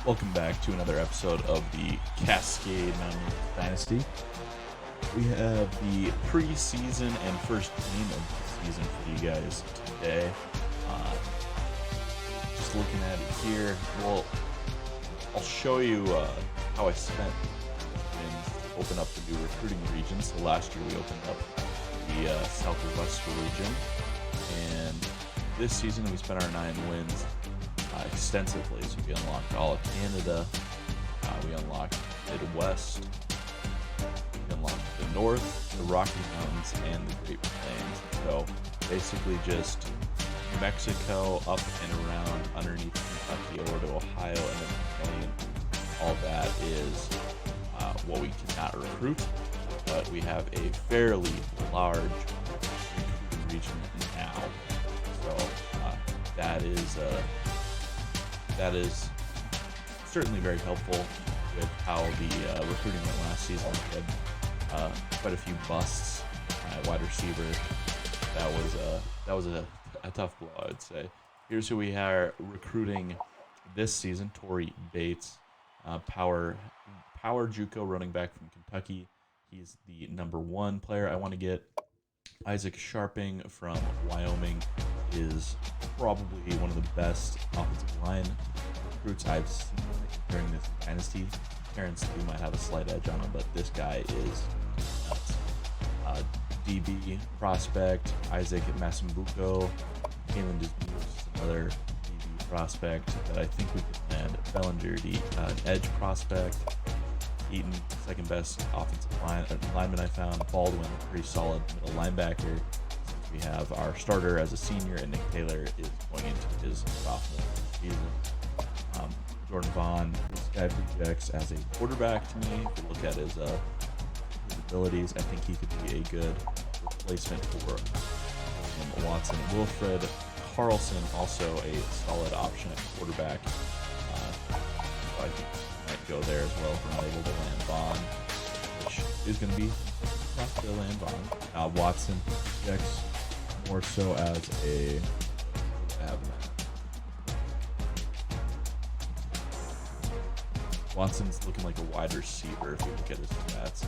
Welcome back to another episode of the Cascade Mountaineers Dynasty. We have the preseason and first game of the season for you guys today. Just looking at it here, I'll show you how I spent and open up the new recruiting region. So last year we opened up the Southwest region, and this season we spent our 9 wins extensively. So we unlocked all of Canada, we unlocked Midwest, we unlocked the North, the Rocky Mountains, and the Great Plains. So basically just Mexico up and around underneath Kentucky over to Ohio, and then all that is what we cannot recruit, but we have a fairly large recruiting region now. So that is certainly very helpful with how the recruiting went last season. We had quite a few busts at wide receiver. That was a tough blow, I would say. Here's who we are recruiting this season: Torrey Bates, power JUCO running back from Kentucky. He's the #1 player I want to get. Isaac Sharping from Wyoming is probably one of the best offensive line recruits I've seen during this dynasty. Terrence Lee might have a slight edge on him, but this guy is nuts. DB prospect Isaac Masumbuko. Kalen Dismuke, another DB prospect that I think we could land. Bellinger, edge prospect. Eaton, second best offensive lineman I found. Baldwin, pretty solid middle linebacker. We have our starter as a senior, and Nick Taylor is going into his sophomore season. Jordan Vaughn, this guy projects as a quarterback to me. If you look at his abilities, I think he could be a good replacement for William Watson. Wilfred Carlson, also a solid option at quarterback. So I think he might go there as well if we're not able to land Vaughn, which is going to be tough to land Vaughn. Watson projects more so as a Watson's looking like a wide receiver if you look at his stats.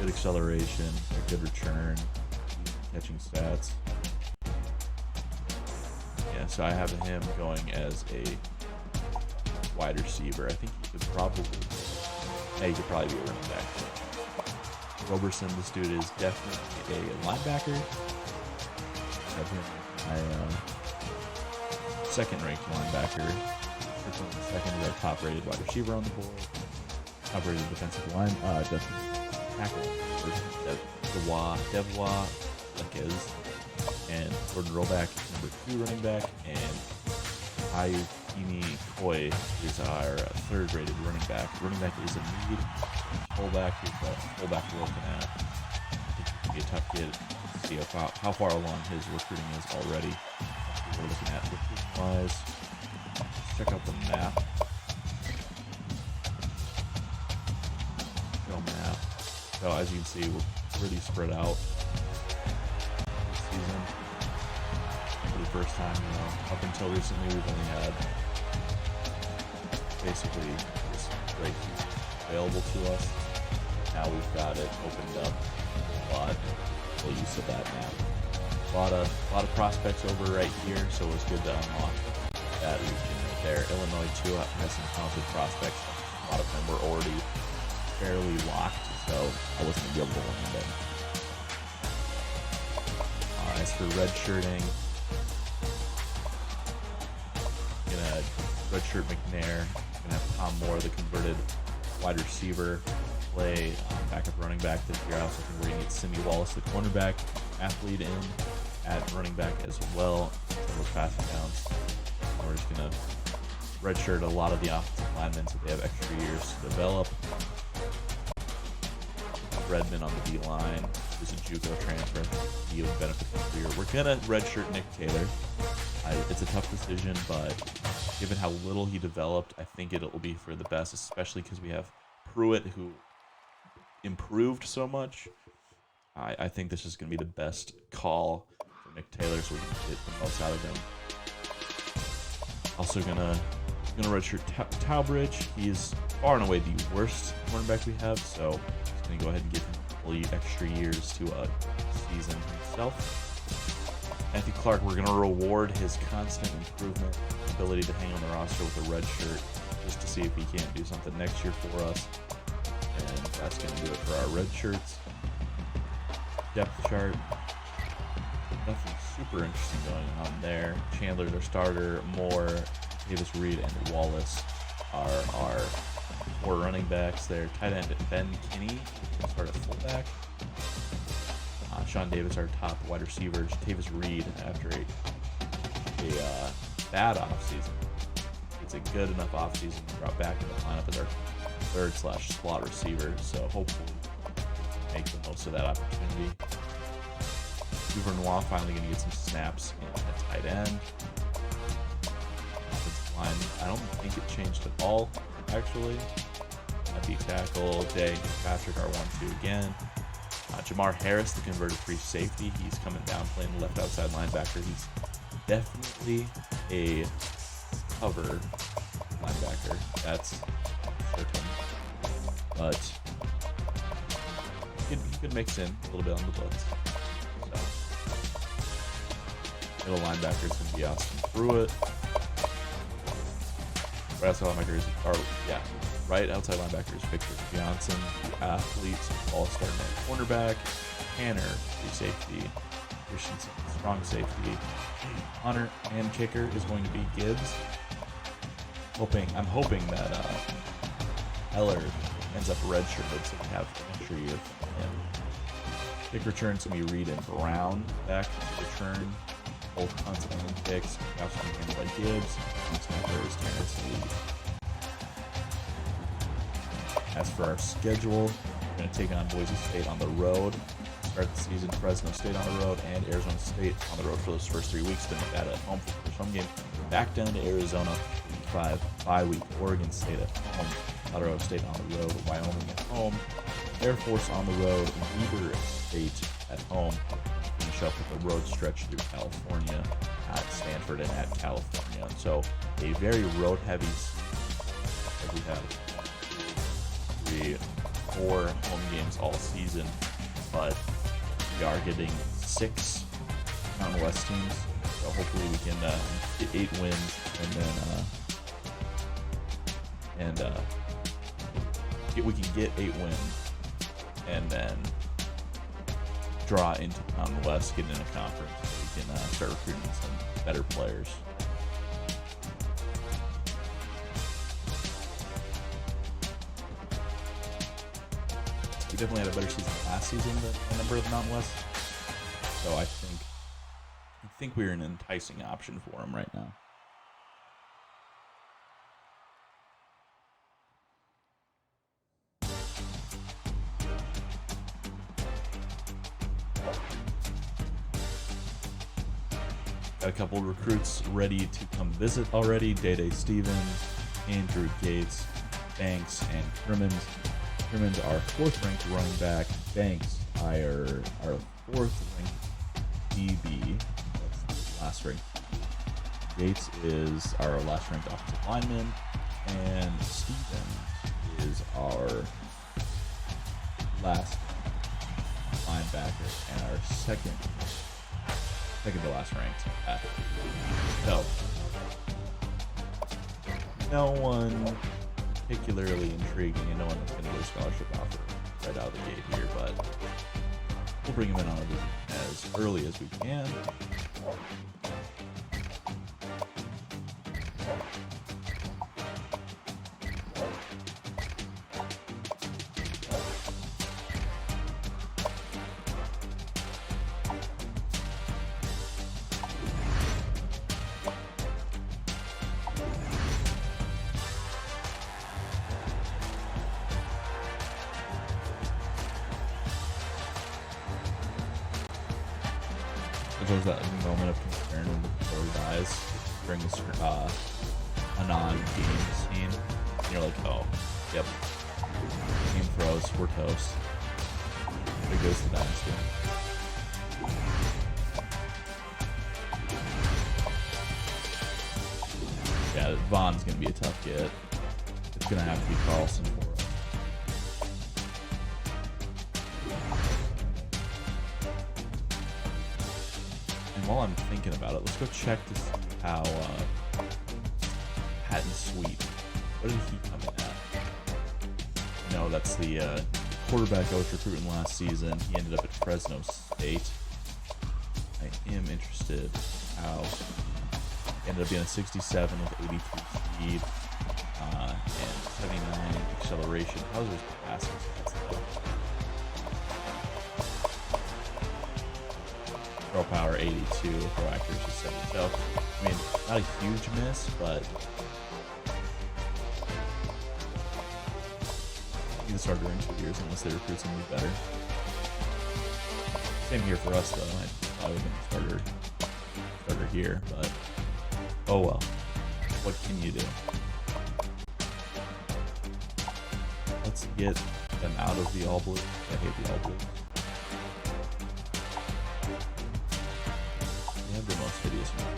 Good acceleration, a good return, catching stats. Yeah, so I have him going as a wide receiver. I think he could probably be a running back. Roberson, this dude is definitely a linebacker. I have him my second-ranked linebacker. Second is our top-rated wide receiver on the board. Top-rated defensive line, tackle. Devois Lekes, and Jordan Roback, #2 running back, and Ayukini Koi is our third-rated running back. Running back is a need. Fullback is the fullback we're looking at. I think it could be a tough kid. See how far along his recruiting is already. That's what we're looking at recruiting-wise. Check out the map. Map. So as you can see, we're really spread out this season. For the first time, up until recently, we've only had basically this great available to us. Now we've got it opened up a lot. Full use of that map. A lot of prospects over right here, so it was good to unlock that region right there. Illinois too has some talented prospects. A lot of them were already fairly locked, so I wasn't gonna be able to land them. As for redshirting, gonna redshirt McNair. Gonna have Tom Moore, the converted wide receiver, play backup running back this year. I also think we're gonna get Simi Wallace, the cornerback athlete, in at running back as well. So we're passing downs. We're just gonna redshirt a lot of the offensive linemen so they have extra years to develop. Redmond on the D-line is a JUCO transfer. He would benefit from the career. We're gonna redshirt Nick Taylor. It's a tough decision, but given how little he developed, I think it will be for the best, especially because we have Pruitt, who improved so much. I think this is going to be the best call for Nick Taylor, so we can get the most out of him. Also gonna I'm going to redshirt Talbridge. He's far and away the worst cornerback we have, so I'm going to go ahead and give him a couple extra years to season himself. Matthew Clark, we're going to reward his constant improvement, ability to hang on the roster with a red shirt, just to see if he can't do something next year for us. And that's going to do it for our red shirts. Depth chart. Nothing super interesting going on there. Chandler, their starter. Moore, Davis Reed, and Wallace are our 4 running backs there. Tight end Ben Kinney, start at fullback. Sean Davis, our top wide receiver. Tavis Reed, after a bad offseason, it's a good enough offseason to drop back in the lineup as our third/slot receiver. So hopefully make the most of that opportunity. Duvernois finally going to get some snaps in at tight end. Offensive line, I don't think it changed at all, actually. Left tackle, Jay Patrick, our 1-2 again. Jamar Harris, the converted free safety. He's coming down playing left outside linebacker. He's definitely a cover linebacker. That's certain. But he could mix in a little bit on the blitz. So, middle linebacker is going to be Austin Pruitt. Right outside linebacker is Victor Johnson, the athlete, all-star net cornerback. Tanner, free safety. Christensen, strong safety. Hunter and kicker is going to be Gibbs. I'm hoping that Eller ends up redshirted so we have an extra year from him. Kick return is going to be Reed and Brown back to return. Both constant picks. Also handled by Gibbs. Snapper is Tennessee. As for our schedule, we're going to take on Boise State on the road. Start the season, Fresno State on the road, and Arizona State on the road for those first 3 weeks. Then Nevada at home for the first home game. Back down to Arizona, week 5, bye week. Oregon State at home, Colorado State on the road, Wyoming at home, Air Force on the road, Weber State at home. Finish up with a road stretch through California, at Stanford, and at California. So a very road-heavy season. We have 4 home games all season, but we are getting 6 Mountain West teams, so hopefully we can get 8 wins and then we can get 8 wins and then draw into Mountain West, get in a conference so we can start recruiting some better players. We definitely had a better season last season than a number of the Mountain West. So I think we're an enticing option for him right now. Got a couple of recruits ready to come visit already. Day Stevens, Andrew Gates, Banks, and Crimmins. Crimmins, our 4th ranked running back. Banks, our 4th ranked DB. That's the last ranked. Gates is our last ranked offensive lineman. And Stevens is our last linebacker and our second to last ranked athlete. So, no one particularly intriguing, and no one that's going to get a scholarship offer right out of the gate here, but we'll bring him in on a visit as early as we can. There's that moment of concern in the player's eyes during this a non-game scene. And you're like, oh, yep, game froze, we're toast. There goes the Dynasty. Yeah, Vaughn's going to be a tough get. It's going to have to be Carlson for us. And while I'm thinking about it, let's go check to see how Patton Sweet, what did he come in at? No, that's the quarterback I was recruiting last season. He ended up at Fresno State. I am interested how he ended up being a 67 with 83 speed and 79 acceleration. How's his passing stats though? Throw power 82, throw accuracy 70. So, I mean, not a huge miss, but he's a starter in 2 years unless they recruit somebody better. Same here for us, though. I would have been a starter here, but oh well. What can you do? Let's get them out of the all blue. I hate the all blue. They have the most hideous one.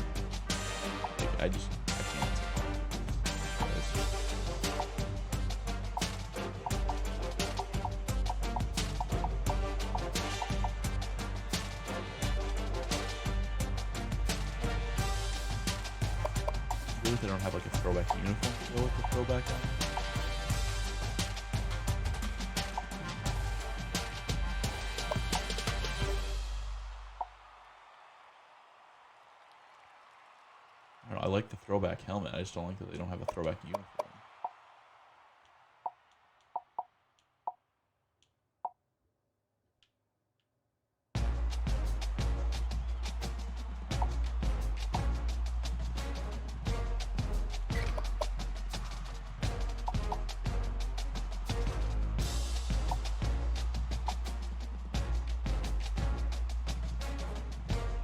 Like, I can't. They don't have like a throwback uniform to go with the throwback on. I don't know, I like the throwback helmet. I just don't like that they don't have a throwback uniform.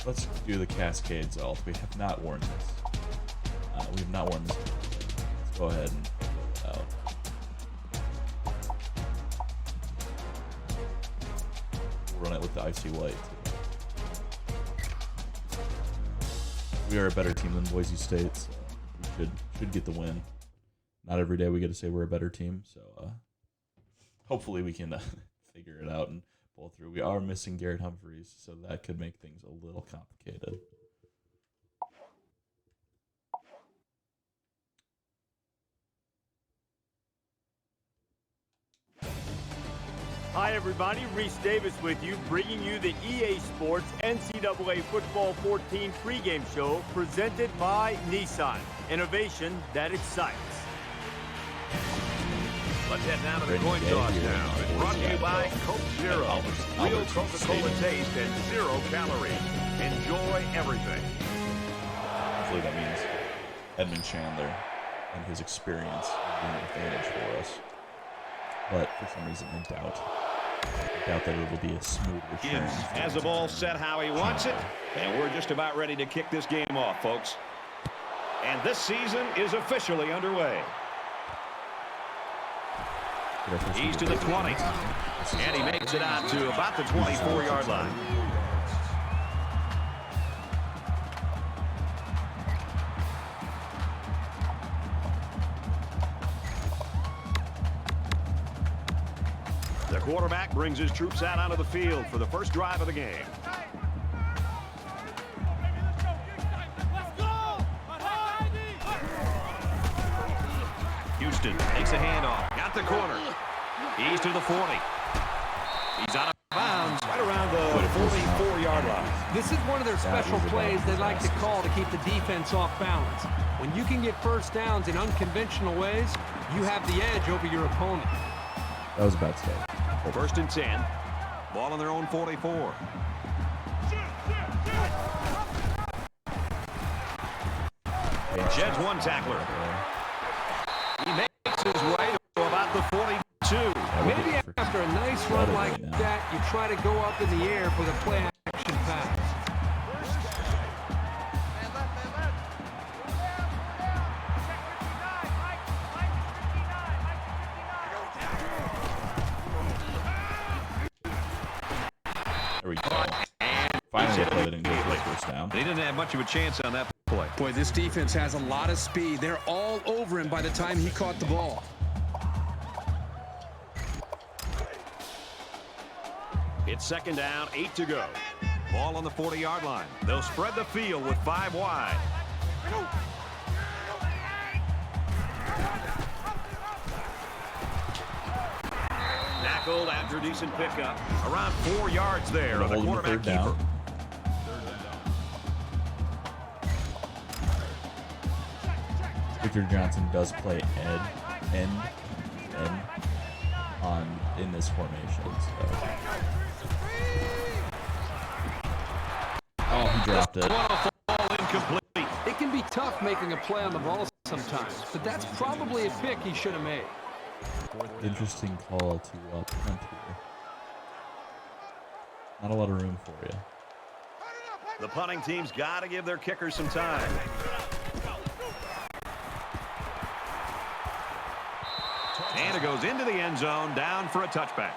Let's do the Cascades alt. We have not worn this. We have not worn this. Let's go ahead and pull it out. We'll run it with the icy white. We are a better team than Boise State, so we should get the win. Not every day we get to say we're a better team, so hopefully we can figure it out and pull through. We are missing Garrett Humphreys, so that could make things a little complicated. Hi everybody, Reese Davis with you, bringing you the EA Sports NCAA Football 14 pregame show presented by Nissan. Innovation that excites. Let's head down to the coin toss now. It's brought to you by Coke Zero. Real Coca-Cola taste and 0 calories. Enjoy everything. Hopefully that means Edmund Chandler and his experience will be an advantage for us. But for some reason, I doubt that it will be a smoother Gibbs has the ball set how he wants it. And we're just about ready to kick this game off, folks. And this season is officially underway. He's to the 20. And he makes it out to about the 24-yard line. The quarterback brings his troops out onto the field for the first drive of the game. Houston takes a handoff. Got the corner. He's to the 40. He's out of bounds right around the 44-yard line. This is one of their special plays they like to call to keep the defense off balance. When you can get first downs in unconventional ways, you have the edge over your opponent. That was a bad start. First and 10. Ball on their own 44. And sheds one tackler. He makes his way to about the 42. Maybe after a nice run like that, you try to go up in the air for the play-action pass. There we go. Finally, they didn't go for the first down. They didn't have much of a chance on that play. play. Boy, this defense has a lot of speed. They're all over him by the time he caught the ball. It's second down, 8 to go. Ball on the 40-yard line. They'll spread the field with 5 wide. Tackled after a decent pickup. Around 4 yards there on the quarterback keeper. Victor Johnson does play end in this formation. So. Oh, he dropped it. Ball incomplete. It can be tough making a play on the ball sometimes, but that's probably a pick he should have made. Interesting call to punt here. Not a lot of room for you. The punting team's got to give their kickers some time. And it goes into the end zone, down for a touchback.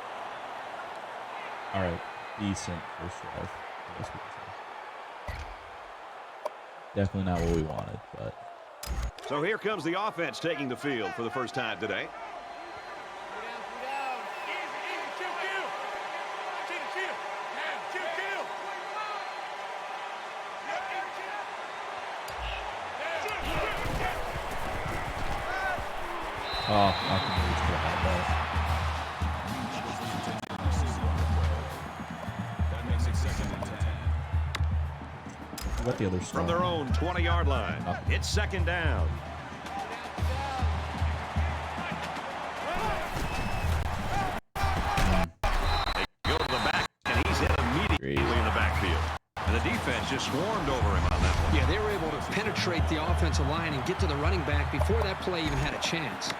All right, decent first drive. I guess we can say. Definitely not what we wanted, but. So here comes the offense taking the field for the first time today. Oh, I can reach to have that. What the other From their own 20-yard line, it's second down. They go to the back, and he's hit immediately in the backfield. And the defense just swarmed over him on that one. Yeah, they were able to penetrate the offensive line and get to the running back before that play even had a chance.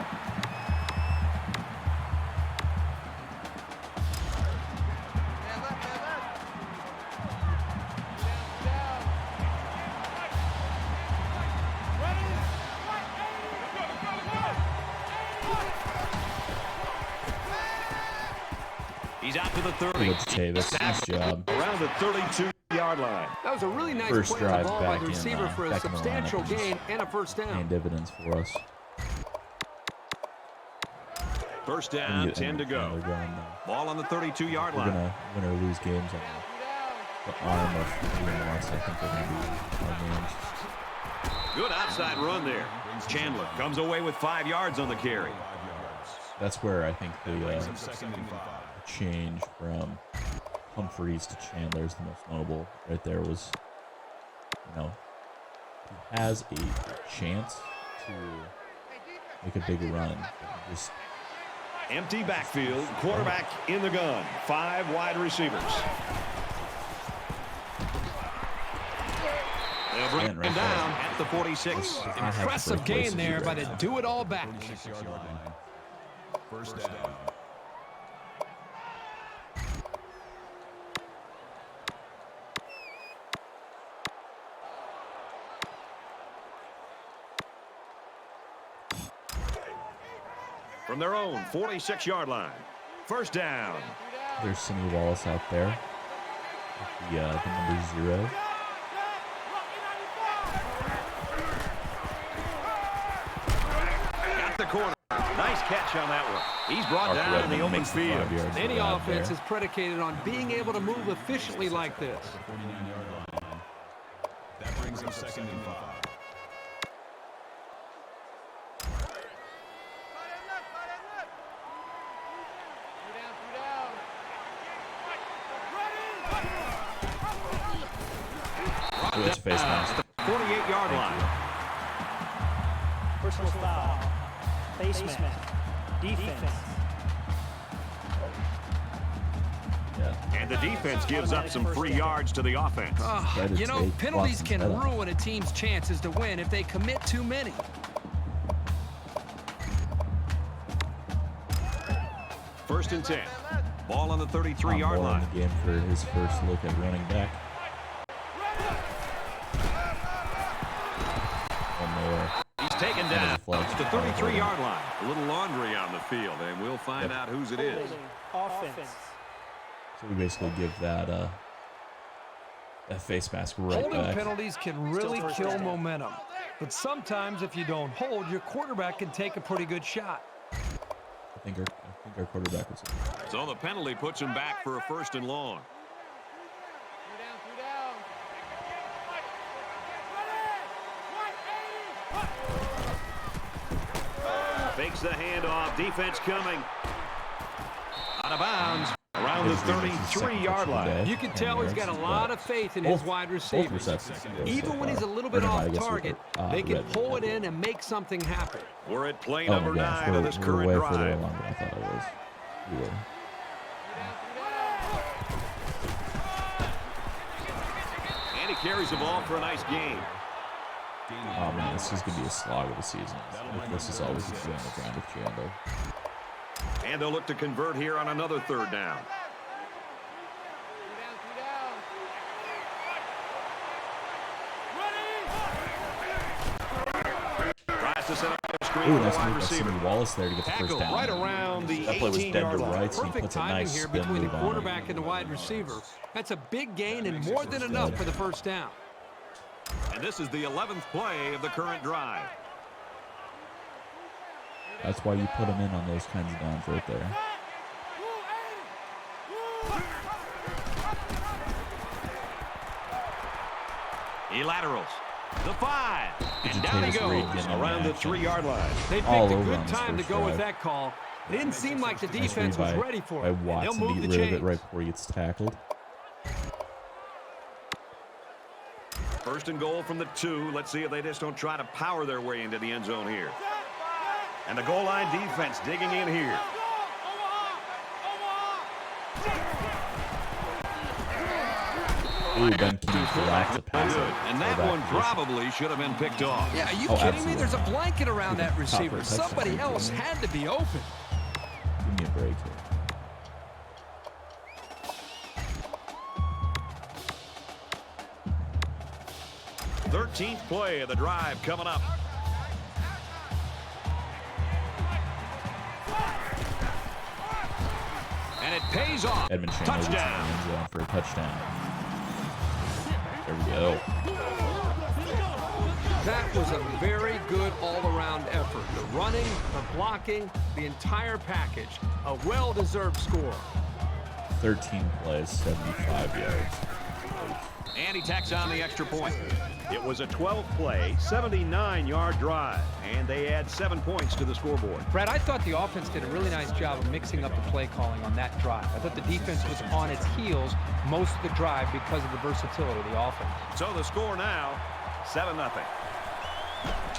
He's out to the 30. Nice job. Around the 32-yard line. That was a really nice First play on drive the ball by back the in, receiver for a back in the substantial lineup. gain and a first down. Paying dividends for us. First down, 10 to go. Ball on the 32-yard line. We're gonna lose games on the arm of Ian Moss. I think they're gonna be our games. Good outside run there. Chandler comes away with 5 yards on the carry. That's where I think the change from Humphreys to Chandler is the most notable. Right there was, he has a chance to make a big run. Just empty backfield, quarterback in the gun, 5 wide receivers. They'll bring him down at the 46. Impressive gain there by the do-it-all back. First down. From their own 46-yard line. First down. There's Sidney Wallace out there with the number 0. Got the corner. Nice catch on that one. He's brought down in the open field. Any offense is predicated on being able to move efficiently like this. That brings him second and 5. It's face mask. 48-yard line. Personal foul. Face mask. Defense. Yeah. And the defense gives up some free yards to the offense. Penalties can ruin a team's chances to win if they commit too many. First and 10. Ball on the 33-yard line. In the game for his first look at running back. One more. He's taken down at the 33-yard line. A little laundry on the field, and we'll find out whose it is. Offense. So we basically give that that face mask right Holding back. penalties can really kill momentum. But sometimes if you don't hold, your quarterback can take a pretty good shot. I think our quarterback was. So the penalty puts him back for a 1st and long. Fakes the handoff. Defense coming. Out of bounds. Around the 33-yard line. You can tell he's got a lot of faith in his wide receivers. Even when he's a little bit off target, they can pull it in and make something happen. We're at play number 9 of this current way drive. further along than I thought it was. We were. And he carries the ball for a nice gain. Oh man, this is gonna be a slog of a season. This is always a doing the ground with Jando. And they'll look to convert here on another 3rd down. Tries to set up a screen for the wide receiver. Wallace there to get the first down. Right around the that play was dead to 18-yard line. right, so he Perfect puts a timing nice here spin between the move on quarterback and the wide receiver. That's a big gain and more than enough for the first down. And this is the 11th play of the current drive. That's why you put him in on those kinds of downs right there. He laterals. The 5. And down he goes around the 3-yard line. They picked a good time to go with that call. It didn't seem like the defense was ready for it. They'll move the rid of chains. it right before he gets tackled. 1st and goal from the 2. Let's see if they just don't try to power their way into the end zone here. And the goal line defense digging in here. Ooh, Ben Keys relaxed the pass. And that one probably should have been picked off. Yeah, are you kidding me? There's a blanket around that receiver. Somebody else had to be open. Give me a break here. 13th play of the drive coming up. And it pays off. Edmund Chandler Touchdown. in the end zone for a touchdown. There we go. That was a very good all-around effort. The running, the blocking, the entire package. A well-deserved score. 13 plays, 75 yards. And he tacks on the extra point. It was a 12-play, 79-yard drive, and they add 7 points to the scoreboard. Brad, I thought the offense did a really nice job of mixing up the play calling on that drive. I thought the defense was on its heels most of the drive because of the versatility of the offense. So the score now, 7-0.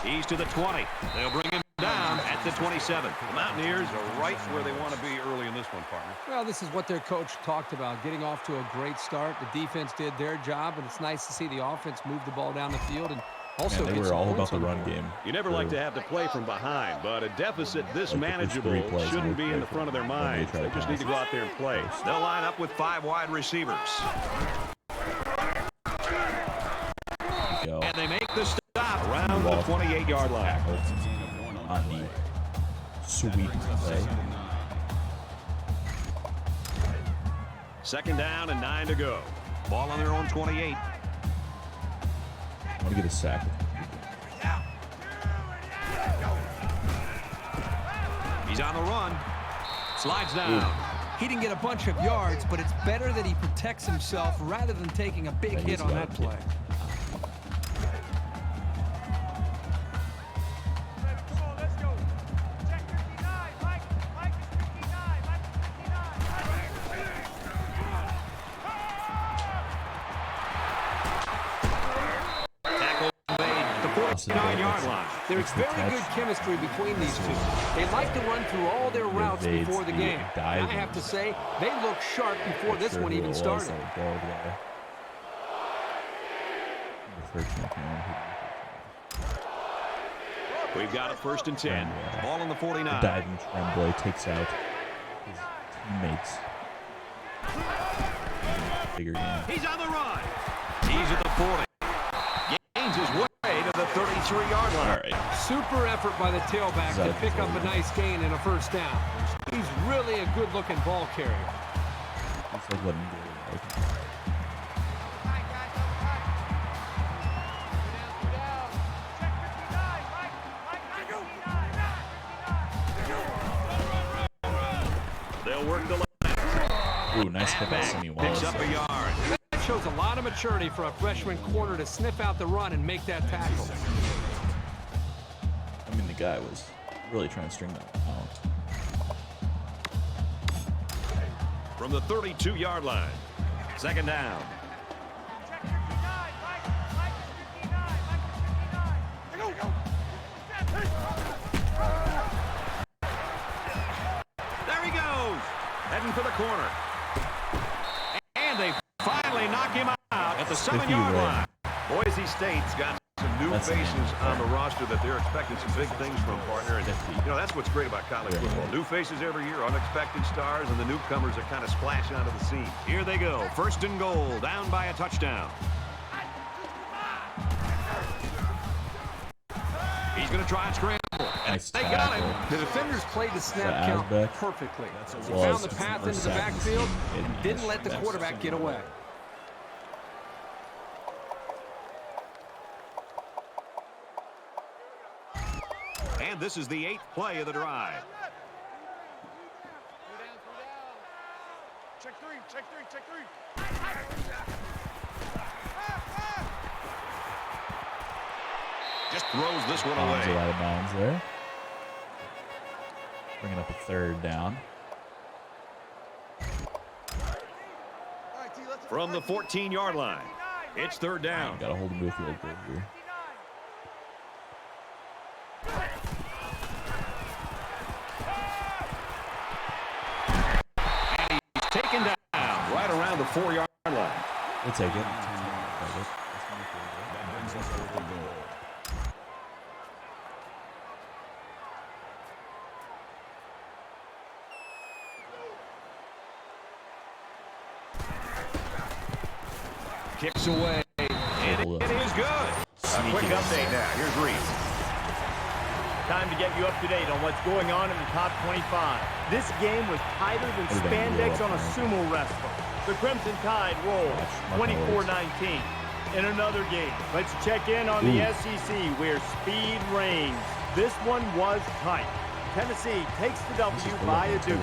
He's to the 20. They'll bring him down at the 27. The Mountaineers are right where they want to be early in this one, partner. Well, this is what their coach talked about, getting off to a great start. The defense did their job, and it's nice to see the offense move the ball down the field and also they get were some all points about the on run board. game. You never like to have to play from behind, but a deficit this manageable plays shouldn't be in the right front of their when they minds. try to They just pass. need to go out there and play. They'll line up with 5 wide receivers. Go. And they make the stop around the 28-yard line. On the sweep play. 2nd down and 9 to go. Ball on their own 28. I want to get a sack. He's on the run. Slides down. He didn't get a bunch of yards, but it's better that he protects himself rather than taking a big hit on that play. Tackle made the 49-yard line. There's very good chemistry between these two. They like to run through all their routes before the game. And I have to say, they look sharp before this one even started. We've got a 1st and 10. Ball on the 49. Diving Tremblay takes out his teammates. Bigger game. He's on the run. He's at the 40. Gains his way to the 33-yard line. All right. Super effort by the tailback to pick up a nice gain and a first down. He's really a good-looking ball carrier. It's like letting go. They'll work the left. Ooh, nice hit by Sammy Wallace. Picks up a yard. That shows a lot of maturity for a freshman corner to sniff out the run and make that tackle. I mean, the guy was really trying to string that out. From the 32-yard line. Second down. There he goes. Heading for the corner. And they finally knock him out at the 7-yard line. Boise State's got some new faces on the roster that they're expecting some big things from, partner. And, you know, that's what's great about college football. New faces every year, unexpected stars, and the newcomers that kind of splash onto the scene. Here they go. First and goal, down by a touchdown. He's going to try and scramble. Nice They got him. The defenders played the snap count perfectly. He found the path into the backfield and didn't let the quarterback get away. And this is the 8th play of the drive. Check three. Just throws this one Bounds away. out of bounds there. Bringing up a third down. From the 14-yard line, it's third down. Got to hold him to a field goal here. And he's taken down right around the 4-yard line. We'll take it. Kicks away. And it is good. A quick update now. Here's Reese. Time to get you up to date on what's going on in the top 25. This game was tighter than spandex on a sumo wrestler. The Crimson Tide rolled 24-19 in another game. Let's check in on the SEC where speed reigns. This one was tight. Tennessee takes the W by a deuce.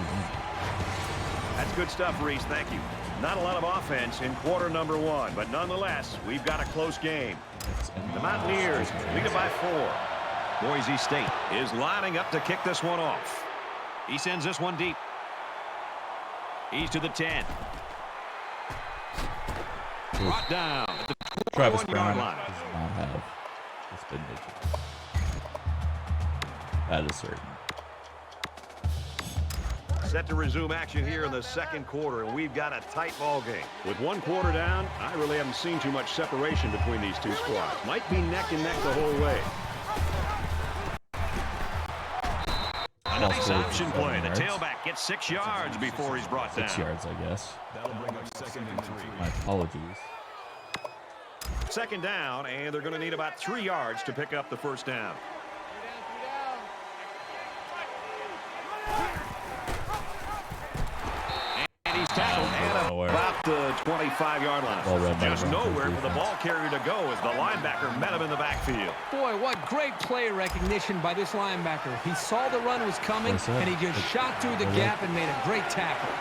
That's good stuff, Reese. Thank you. Not a lot of offense in quarter number 1, but nonetheless, we've got a close game. The Mountaineers lead it by 4. Boise State is lining up to kick this one off. He sends this one deep. He's to the 10. Brought down at the Travis 21-yard Brown line. does not have this been making. That is certain. Set to resume action here in the second quarter, and we've got a tight ball game. With one quarter down, I really haven't seen too much separation between these two squads. Might be neck and neck the whole way. A nice option play. The tailback gets 6 yards before he's brought down. 6 yards, I guess. That'll bring up 2nd and 3. My apologies. Second down, and they're going to need about 3 yards to pick up the first down. And he's tackled at about the 25-yard line. Just nowhere for the ball carrier to go as the linebacker met him in the backfield. Boy, what great play recognition by this linebacker. He saw the run was coming, and he just shot through the gap and made a great tackle.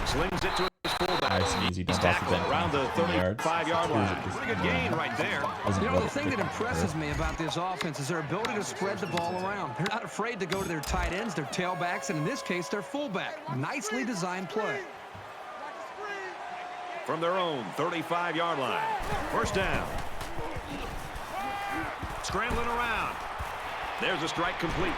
Slings it to his fullback. Nice and easy. He's tackled around the 35-yard line. Pretty good gain right there. You know, the thing that impresses me about this offense is their ability to spread the ball around. They're not afraid to go to their tight ends, their tailbacks, and in this case, their fullback. Nicely designed play. From their own 35-yard line. First down. Scrambling around. There's a strike complete.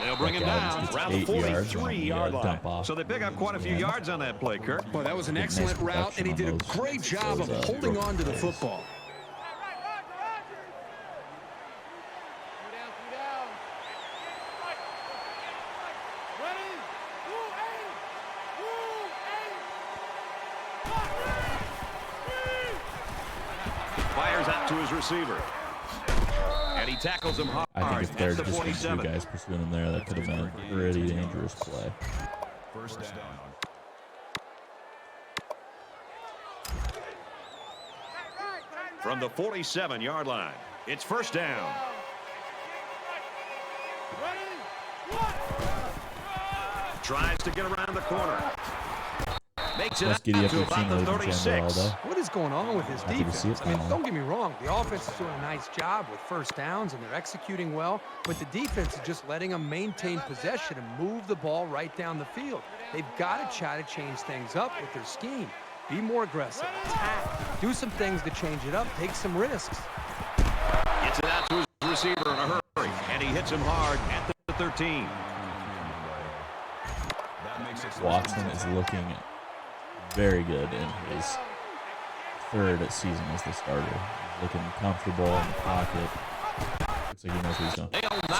They'll bring him down around the 43-yard line. So they pick up quite a few yards on that play, Kirk. Well, that was an excellent route, and he did a great job of holding on to the football. Fires out to his receiver. And he tackles him hard. I think if there at had the just been 47. 2 guys pursuing him there, that could have been a pretty dangerous play. First down. From the 47-yard line, it's first down. Tries to get around the corner. Makes it Let's up giddy up to your about team, the ladies and gentlemen, 36. Aldo. What is going on with his Happy to see defense? it I mean, finally. don't get me wrong. The offense is doing a nice job with first downs, and they're executing well. But the defense is just letting them maintain possession and move the ball right down the field. They've got to try to change things up with their scheme. Be more aggressive, attack, do some things to change it up, take some risks. Gets it out to his receiver in a hurry, and he hits him hard at the 13. Watson is looking very good in his third season as the starter. He's looking comfortable in the pocket. Looks like he knows what he's doing.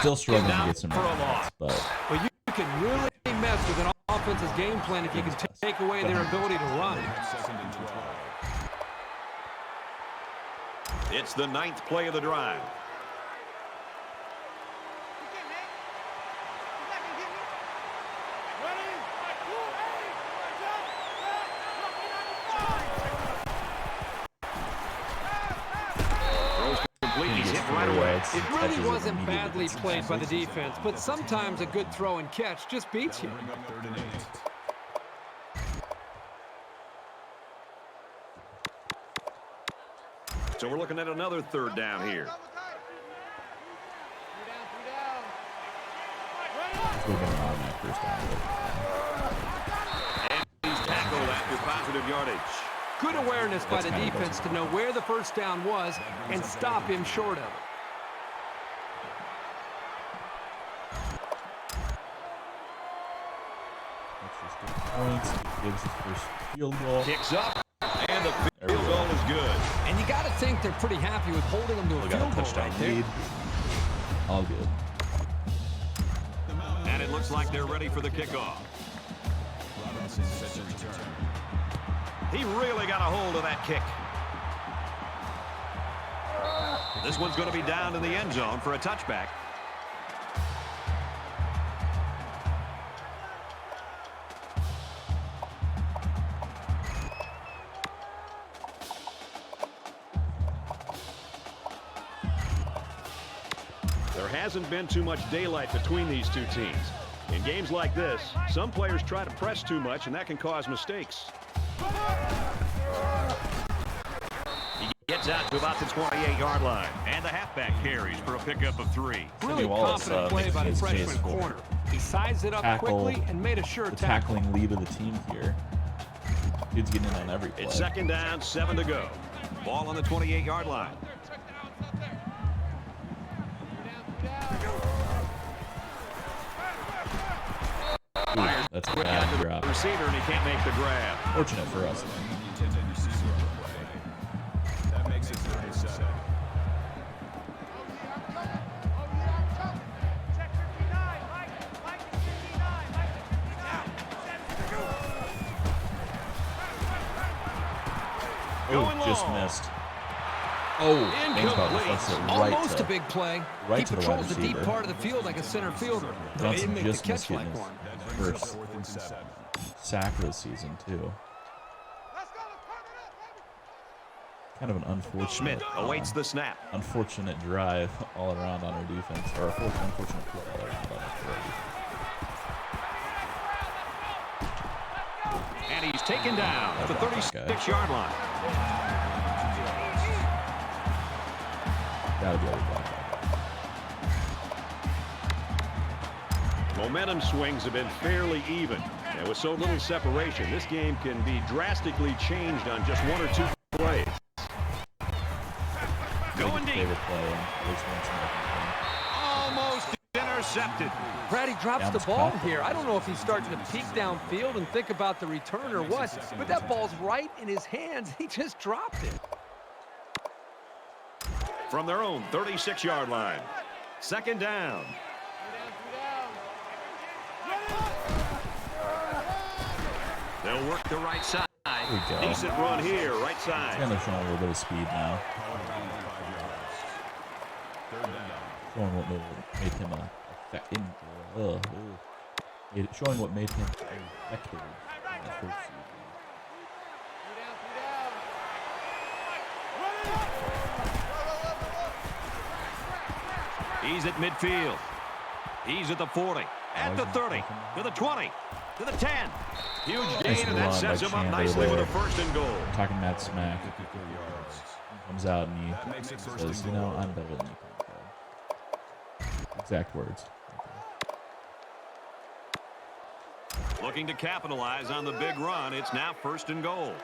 Still struggling to get some runs, but you can really mess with an offense's game plan if you can take away their ability to run. It's the 9th play of the drive. It really wasn't badly played by the defense, but sometimes a good throw and catch just beats you. So we're looking at another third down here. And he's tackled after positive yardage. Good awareness by the defense to know where the first down was and stop him short of it. Points, gives his first field goal. Kicks up, and the field goal is good. And you got to think they're pretty happy with holding them to a field goal right there. All good. And it looks like they're ready for the kickoff. He really got a hold of that kick. This one's going to be down in the end zone for a touchback. There hasn't been too much daylight between these two teams. In games like this, some players try to press too much, and that can cause mistakes. He gets out to about the 28-yard line, and the halfback carries for a pickup of 3. Really confident play by the freshman corner. He sized it up quickly and made a sure tackle. Tackling lead of the team here. Dude's getting in on every play. It's second down, 7 to go. Ball on the 28-yard line. Ooh, that's a bad drop. Receiver, and he can't make the grab. Fortunate for us. That makes it 37. Oh, just missed. Oh, Almost a big play. Right he to the patrols wide the deep receiver. part of the field like a center fielder. He Johnson didn't make the just catch missed like his one. first sack of the season, too. Kind of an unfortunate. Schmidt awaits the snap. Unfortunate drive all around on our defense, or unfortunate play all around on our defense. And he's taken down at the 36-yard line. Gotta be able to block that. Momentum swings have been fairly even. And with so little separation, this game can be drastically changed on just 1 or 2 plays. Going deep. Favorite play, at least once in Almost intercepted. Brady drops the ball here. I don't know if he's starting to peek downfield and think about the return or what, but that ball's right in his hands. He just dropped it. From their own 36-yard line. Second down. They'll work the right side. Decent run here, right side. Kind of showing a little bit of speed now. Showing what made him showing what made him effective in that first season. He's at midfield. He's at the 40, at the 30, to the 20, to the 10. Huge gain, and that sets him up nicely with a first and goal. Talking Matt smack. He comes out and he says, you know, I'm better than you. Exact words. Looking to capitalize on the big run. It's now first and goal.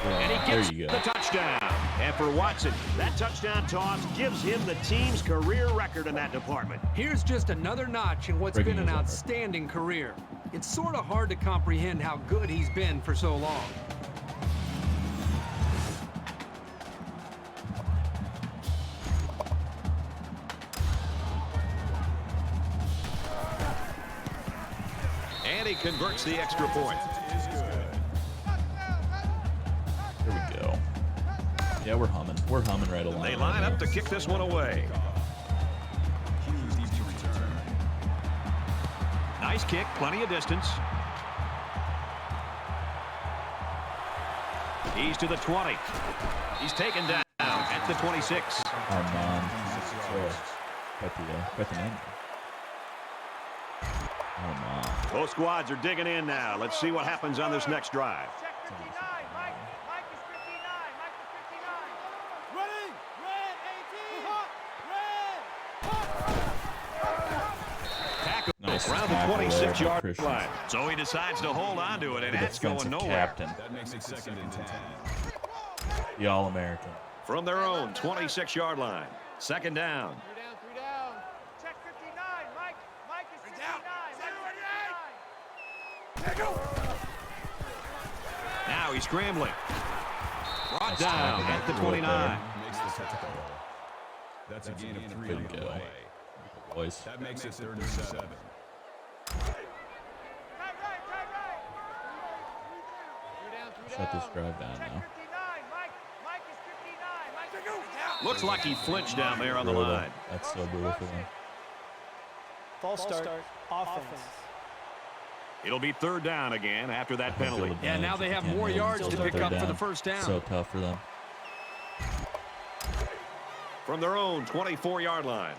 And he gets the touchdown. And for Watson, that touchdown toss gives him the team's career record in that department. Here's just another notch in what's been an outstanding career. It's sort of hard to comprehend how good he's been for so long. And he converts the extra point. Here we go. Yeah, we're humming. We're humming right along. They line up to kick this one away. Nice kick, plenty of distance. He's to the 20. He's taken down at the 26. Oh, man. Quite the name. Oh, man. Both squads are digging in now. Let's see what happens on this next drive. Nice around the 26-yard line. So he decides to hold on to it, and that's going nowhere. Captain. That makes it second and 10. The All-American. From their own 26-yard line. Second down. Three down. Check 59. Mike is 59. Now he's scrambling. Brought down at the 29. Makes the tackle. That's a gain of 3 on the way. Boys. That makes it third and 7. Shut this drive down now. Looks like he flinched down there on the line. That's so brutal for them. False start. Offense. It'll be third down again after that penalty. Yeah, now they have more yards to pick up for the first down. So tough for them. From their own 24-yard line.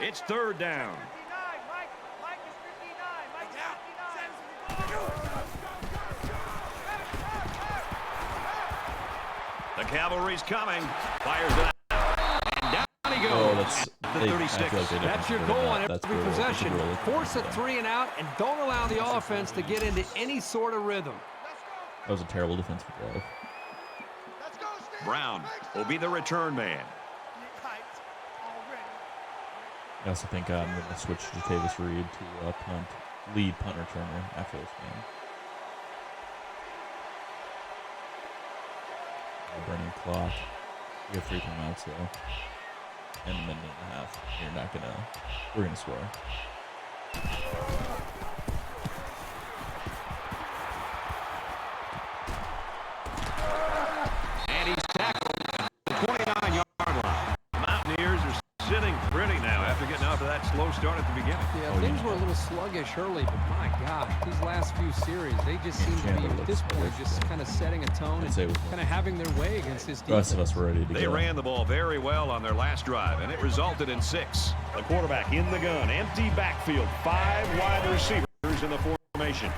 It's third down. The cavalry's coming. Fires it out. And down he goes. Oh, that's the 36. That's your goal on every possession. Force a 3 and out and don't allow the offense to get into any sort of rhythm. That was a terrible defensive drive. Brown will be the return man. I also think I'm going to switch to Tavis Reed to lead punt returner after this game. Burning clock. We have 3 timeouts though. And a minute and a half. We're going to score. And he's tackled at the 29-yard line. Mountaineers are sitting pretty now after getting off to that slow start at the beginning. Yeah, things were a little sluggish early, but my gosh, these last few series, they just seem to be, at this point, just kind of setting a tone and kind of having their way against this defense. The rest of us were ready to go. They ran the ball very well on their last drive, and it resulted in 6. The quarterback in the gun, empty backfield, 5 wide receivers in the formation.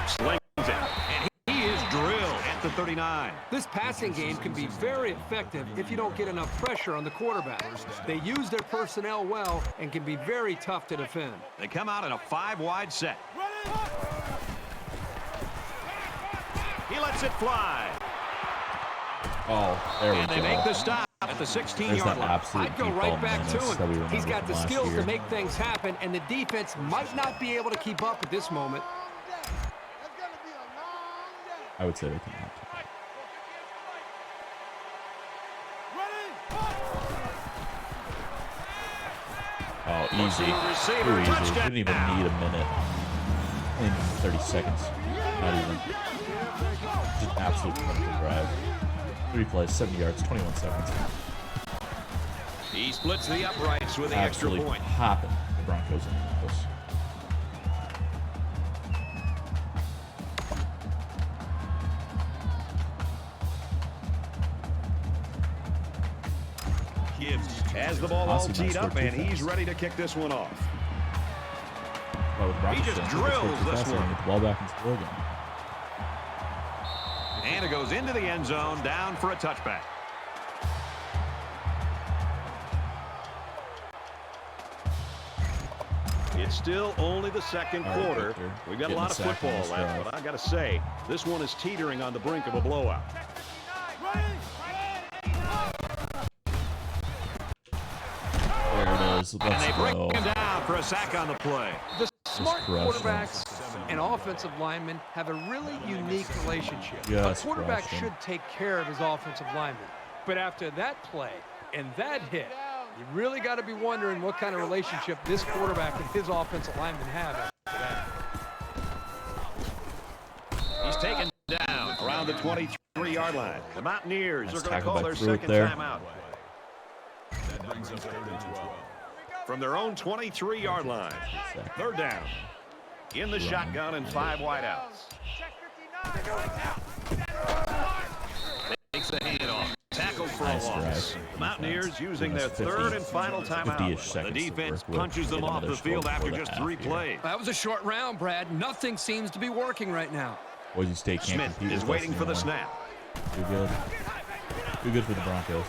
Slings it, and he is drilled at the 39. This passing game can be very effective if you don't get enough pressure on the quarterback. They use their personnel well and can be very tough to defend. They come out in a 5-wide set. He lets it fly. Oh, there we go. And they make the stop at the 16-yard line. I'd go right back to him. He's got the skills to make things happen, and the defense might not be able to keep up at this moment. I would say they can have to. Oh, easy. Too easy. Didn't even need a minute. In 30 seconds. Not even. Just an absolute perfect drive. 3 plays, 70 yards, 21 seconds. He splits the uprights with the extra point. Popping the Broncos in this. Has the ball all teed up, and he's ready to kick this one off. He just drills this one. Get the ball back and score again. And it goes into the end zone, down for a touchback. It's still only the second quarter. We've got a lot of football left, but I got to say, this one is teetering on the brink of a blowout. There it is. And they bring him down for a sack on the play. The smart quarterbacks and offensive linemen have a really unique relationship. A quarterback should take care of his offensive lineman. But after that play and that hit, you really got to be wondering what kind of relationship this quarterback and his offensive lineman have after that. He's taken down around the 23-yard line. The Mountaineers are going to call their second timeout. That brings up 3rd and 12. From their own 23-yard line. 3rd down. In the shotgun and 5 wideouts. Takes the handoff. Tackle for a loss. The Mountaineers using their 3rd and final timeout. The defense punches them off the field after just 3 plays. That was a short round, Brad. Nothing seems to be working right now. Boise State can't Smith compete is with us waiting for the anymore. snap. Too good. Too good for the Broncos.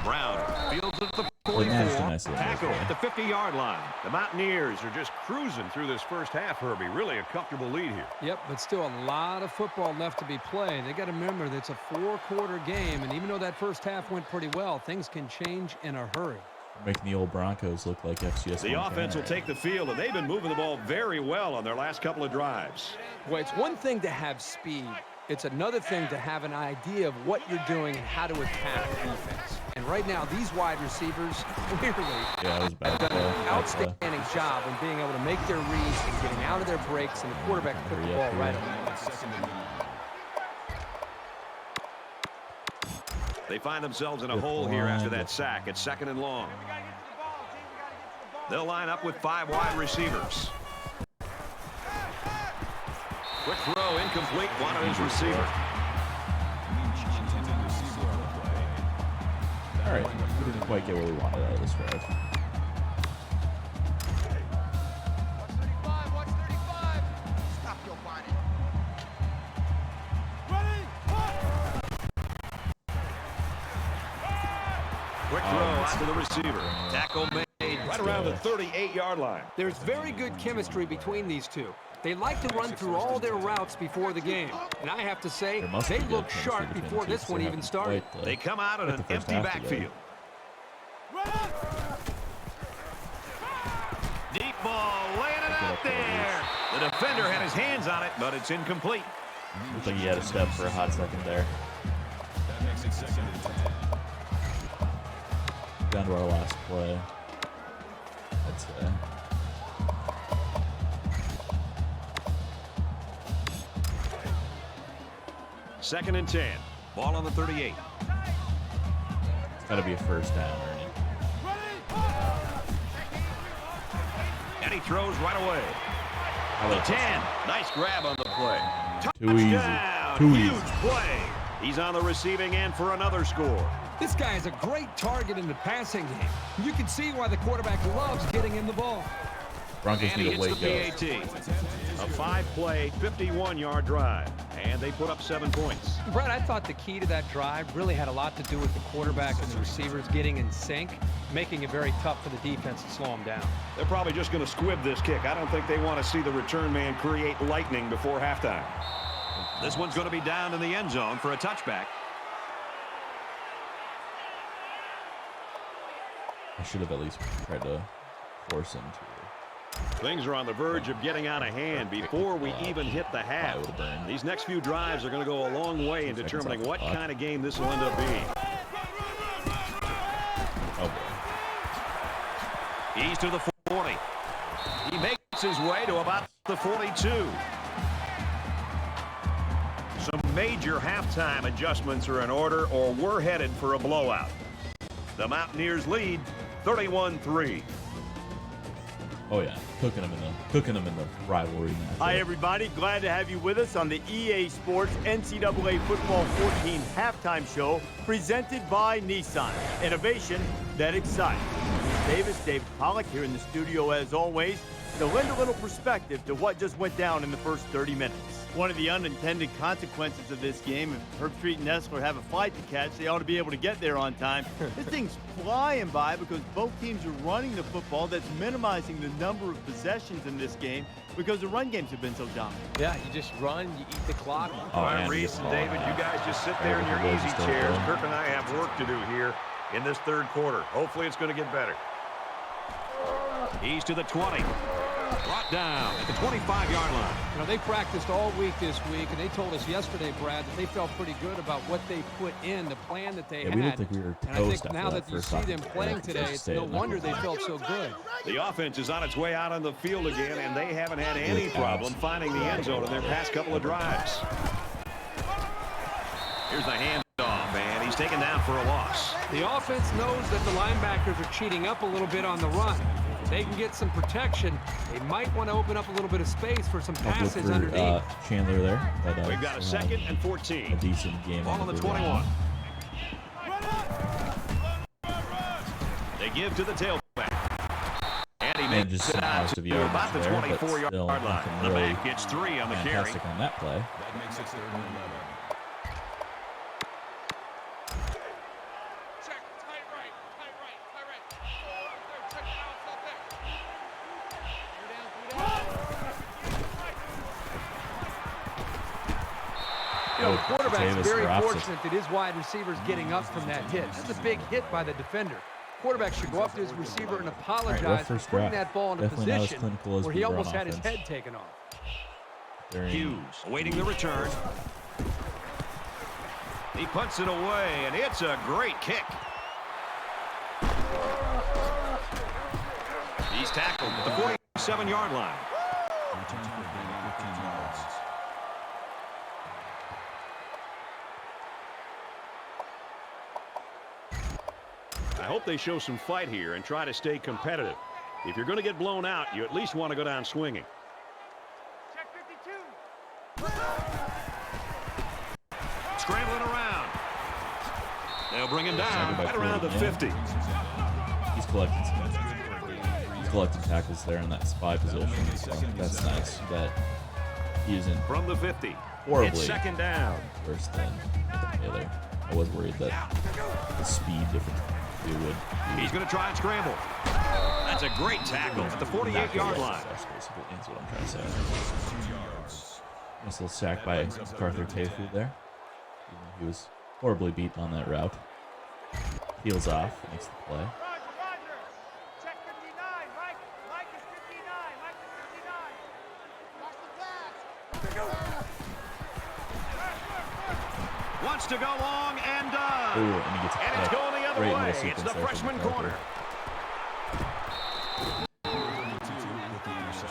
Brown fields at the 44. Tackle at the 50-yard line. The Mountaineers are just cruising through this first half, Herbie. Really a comfortable lead here. Yep, but still a lot of football left to be played. They got to remember that it's a 4-quarter game, and even though that first half went pretty well, things can change in a hurry. Making the old Broncos look like FCS. The offense will take the field, and they've been moving the ball very well on their last couple of drives. Well, it's one thing to have speed. It's another thing to have an idea of what you're doing and how to attack defense. And right now, these wide receivers clearly have done an outstanding job in being able to make their reads and getting out of their breaks, and the quarterback put the ball right on. They find themselves in a hole here after that sack. It's 2nd and long. They'll line up with 5 wide receivers. Quick throw, incomplete, one of his receiver. All right, we didn't quite get what we wanted out of this drive. Watch 35. Stop your whining. Quick throw out to the receiver. Tackle made right around the 38-yard line. There's very good chemistry between these two. They like to run through all their routes before the game. And I have to say, they looked sharp before this one even started. They come out in an empty backfield. Deep ball, laying it out there. The defender had his hands on it, but it's incomplete. Looks like he had a step for a hot second there. That makes it 2nd and 10. Down to our last play. I'd say. Second and 10. Ball on the 38. It's got to be a first down, Ernie. And he throws right away. The 10. Nice grab on the play. Too easy. Too Huge easy. play. He's on the receiving end for another score. This guy is a great target in the passing game. You can see why the quarterback loves getting him the ball. Broncos And he need to hits wake the up. PAT. A 5-play, 51-yard drive. And they put up 7 points. Brad, I thought the key to that drive really had a lot to do with the quarterback and the receivers getting in sync, making it very tough for the defense to slow them down. They're probably just going to squib this kick. I don't think they want to see the return man create lightning before halftime. This one's going to be down in the end zone for a touchback. I should have at least tried to force him to. Things are on the verge of getting out of hand before we even hit the half. These next few drives are going to go a long way in determining what kind of game this will end up being. Oh boy. He's to the 40. He makes his way to about the 42. Some major halftime adjustments are in order, or we're headed for a blowout. The Mountaineers lead 31-3. Oh yeah, cooking them in the rivalry match. Hi everybody, glad to have you with us on the EA Sports NCAA Football 14 halftime show presented by Nissan. Innovation that excites. Davis, David Pollack here in the studio as always to lend a little perspective to what just went down in the first 30 minutes. One of the unintended consequences of this game, if Herbstreit and Nessler have a flight to catch, they ought to be able to get there on time. This thing's flying by because both teams are running the football. That's minimizing the number of possessions in this game because the run games have been so dominant. Yeah, you just run, you eat the clock. All right, Reese and David, you guys just sit there in your easy chairs. Kirk and I have work to do here in this third quarter. Hopefully it's going to get better. He's to the 20. Brought down at the 25-yard line. You know, they practiced all week this week, and they told us yesterday, Brad, that they felt pretty good about what they put in, the plan that they had. We didn't think we were and I think now that you see them playing today, it's no wonder they felt so good. The offense is on its way out on the field again, and they haven't had any problem finding the end zone in their past couple of drives. Here's the handoff, and he's taken down for a loss. The offense knows that the linebackers are cheating up a little bit on the run. If they can get some protection, they might want to open up a little bit of space for some passes underneath. Chandler there. We've got a 2nd and 14. A decent game. Ball on the 21. They give to the tailback. And he makes it out to about the 24-yard line. The back gets 3 on the carry. Fantastic on that play. That makes it 3rd and 11. You know, the quarterback's very fortunate that his wide receiver's getting up from that hit. That's a big hit by the defender. Quarterback should go up to his receiver and apologize for putting that ball in a position where he almost had his head taken off. Hughes awaiting the return. He puts it away, and it's a great kick. He's tackled at the 47-yard line. I hope they show some fight here and try to stay competitive. If you're going to get blown out, you at least want to go down swinging. Check 52. Scrambling around. They'll bring him down right around the 50. He's collecting tackles there in that spy position. So that's nice that he isn't from the 50. Horribly. It's 2nd down. Worse than the other. I was worried that the speed difference would. He's going to try and scramble. That's a great tackle at the 48-yard line. That's basically what I'm trying to say. Nice little sack by Carter Tayford there. He was horribly beat on that route. Peels off, makes the play. Roger. Check 59. Mike is 59. Mike is 59. Watch the pass. Wants to go long and done. Ooh, and he gets a and it's going the other way. It's the freshman corner.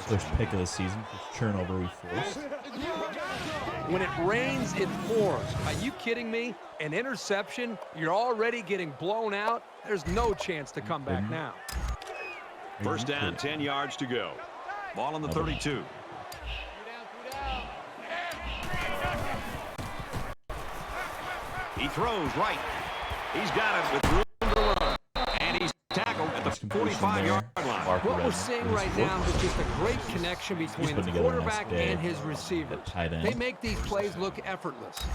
First pick of the season, first turnover we forced. When it rains, it pours. Are you kidding me? An interception, you're already getting blown out. There's no chance to come back now. First down, 10 yards to go. Ball on the 32. He throws right. He's got it with room to run. And he's tackled at the 45-yard line. What we're seeing right now is just a great connection between the quarterback and his receivers. They make these plays look effortless.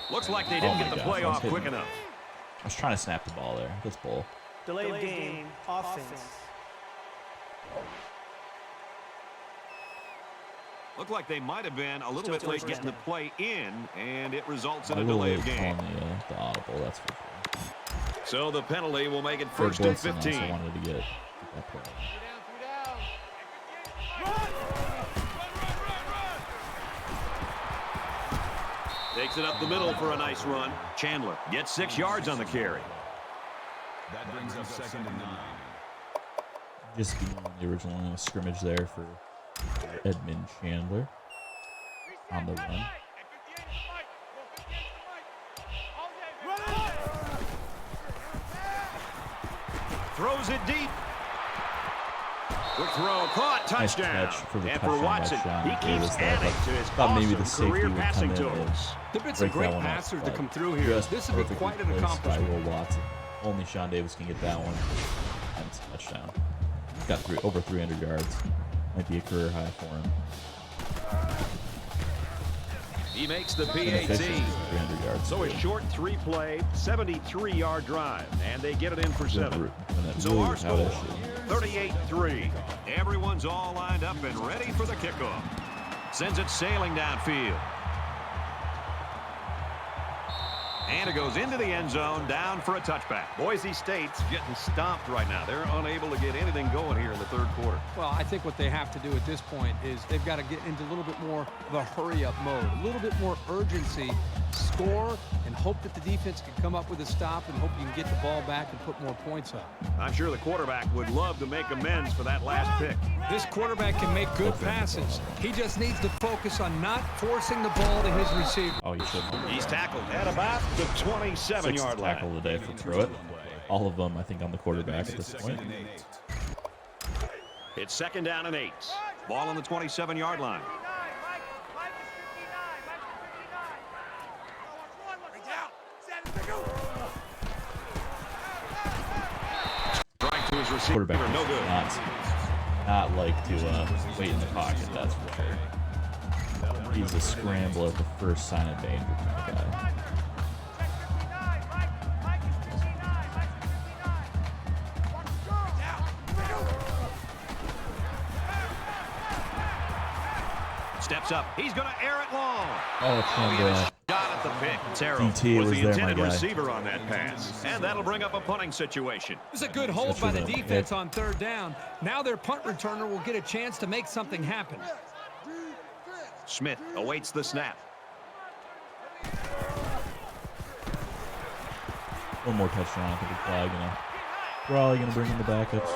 Looks like they didn't get the play off quick enough. I was trying to snap the ball there. That's bull. Delayed game, offense. Looked like they might have been a little bit late getting the play in, and it results in a delay of game. The audible, that's for sure. So the penalty will make it 1st and 15. I wanted to get that play. Takes it up the middle for a nice run. Chandler gets 6 yards on the carry. That brings up 2nd and 9. Just being on the original scrimmage there for Edmund Chandler. on the run. Throws it deep. Quick throw, caught, touchdown. Nice catch for the And touchdown for Watson, by he keeps adding to his thought maybe the awesome safety career would come passing in totals. There've been some great passers to come through here. This would be quite an accomplishment. By Will Watson. Only Sean Davis can get that one. And it's a touchdown. He's got over 300 yards. Might be a career high for him. He makes the PAT. 300 yards. So a short 3-play, 73-yard drive, and they get it in for 7. So our score, 38-3. Everyone's all lined up and ready for the kickoff. Sends it sailing downfield. And it goes into the end zone, down for a touchback. Boise State's getting stomped right now. They're unable to get anything going here in the third quarter. Well, I think what they have to do at this point is they've got to get into a little bit more of a hurry-up mode, a little bit more urgency, score, and hope that the defense can come up with a stop and hope you can get the ball back and put more points up. I'm sure the quarterback would love to make amends for that last pick. This quarterback can make good passes. He just needs to focus on not forcing the ball to his receiver. Oh, he should. He's tackled at about the 27-yard line. Tackle today for Pruitt. All of them, I think, on the quarterback at this point. It's 2nd down and 8. Ball on the 27-yard line. Strike to his receiver, Quarterback no good. Not like to wait in the pocket, that's for sure. He's a scramble at the first sign of danger kind of guy. Steps up. He's going to air it long. Oh, it's Got at the pick. Terrell DT was was the there, my intended guy. receiver on that pass. And that'll bring up a punting situation. It was a good hold by the defense on 3rd down. Now their punt returner will get a chance to make something happen. Smith awaits the snap. One more touchdown, I think it's flag, you know. Probably going to bring in the backups.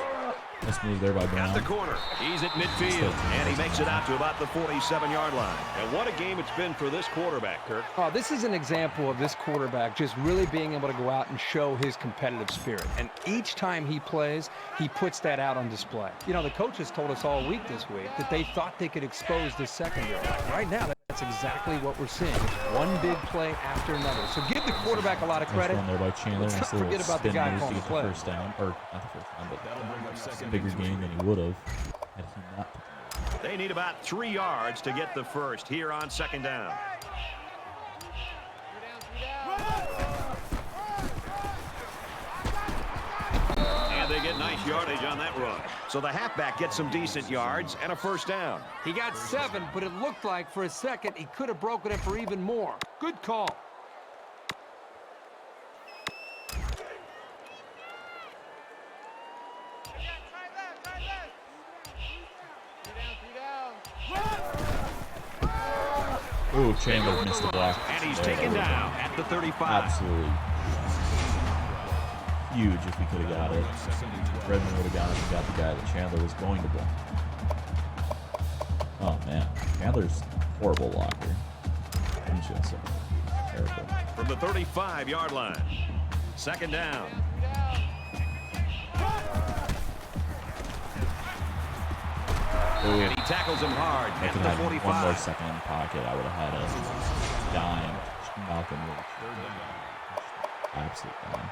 Nice move there by Brown. At the corner. He's at midfield, and he makes it out to about the 47-yard line. And what a game it's been for this quarterback, Kirk. Oh, this is an example of this quarterback just really being able to go out and show his competitive spirit. And each time he plays, he puts that out on display. You know, the coaches told us all week this week that they thought they could expose this secondary. Right now, that's exactly what we're seeing. One big play after another. So give the quarterback a lot of credit. Nice run there by Chandler. Let's not forget about the guy calling the play. First down, or not the first down, but a bigger game than he would have had he not. They need about 3 yards to get the first here on 2nd down. And they get nice yardage on that run. So the halfback gets some decent yards and a first down. He got 7, but it looked like for a second he could have broken it for even more. Good call. Ooh, Chandler missed the block. And he's taken down at the 35. Absolutely huge if he could have got it. Redmond would have got it and got the guy that Chandler was going to block. Oh, man. Chandler's a horrible blocker. I'm just going to say. Terrible. From the 35-yard line. 2nd down. And he tackles him hard I at could the have 45. one more second in the pocket. I would have had a dime. Malcolm Lynch. Absolute dime.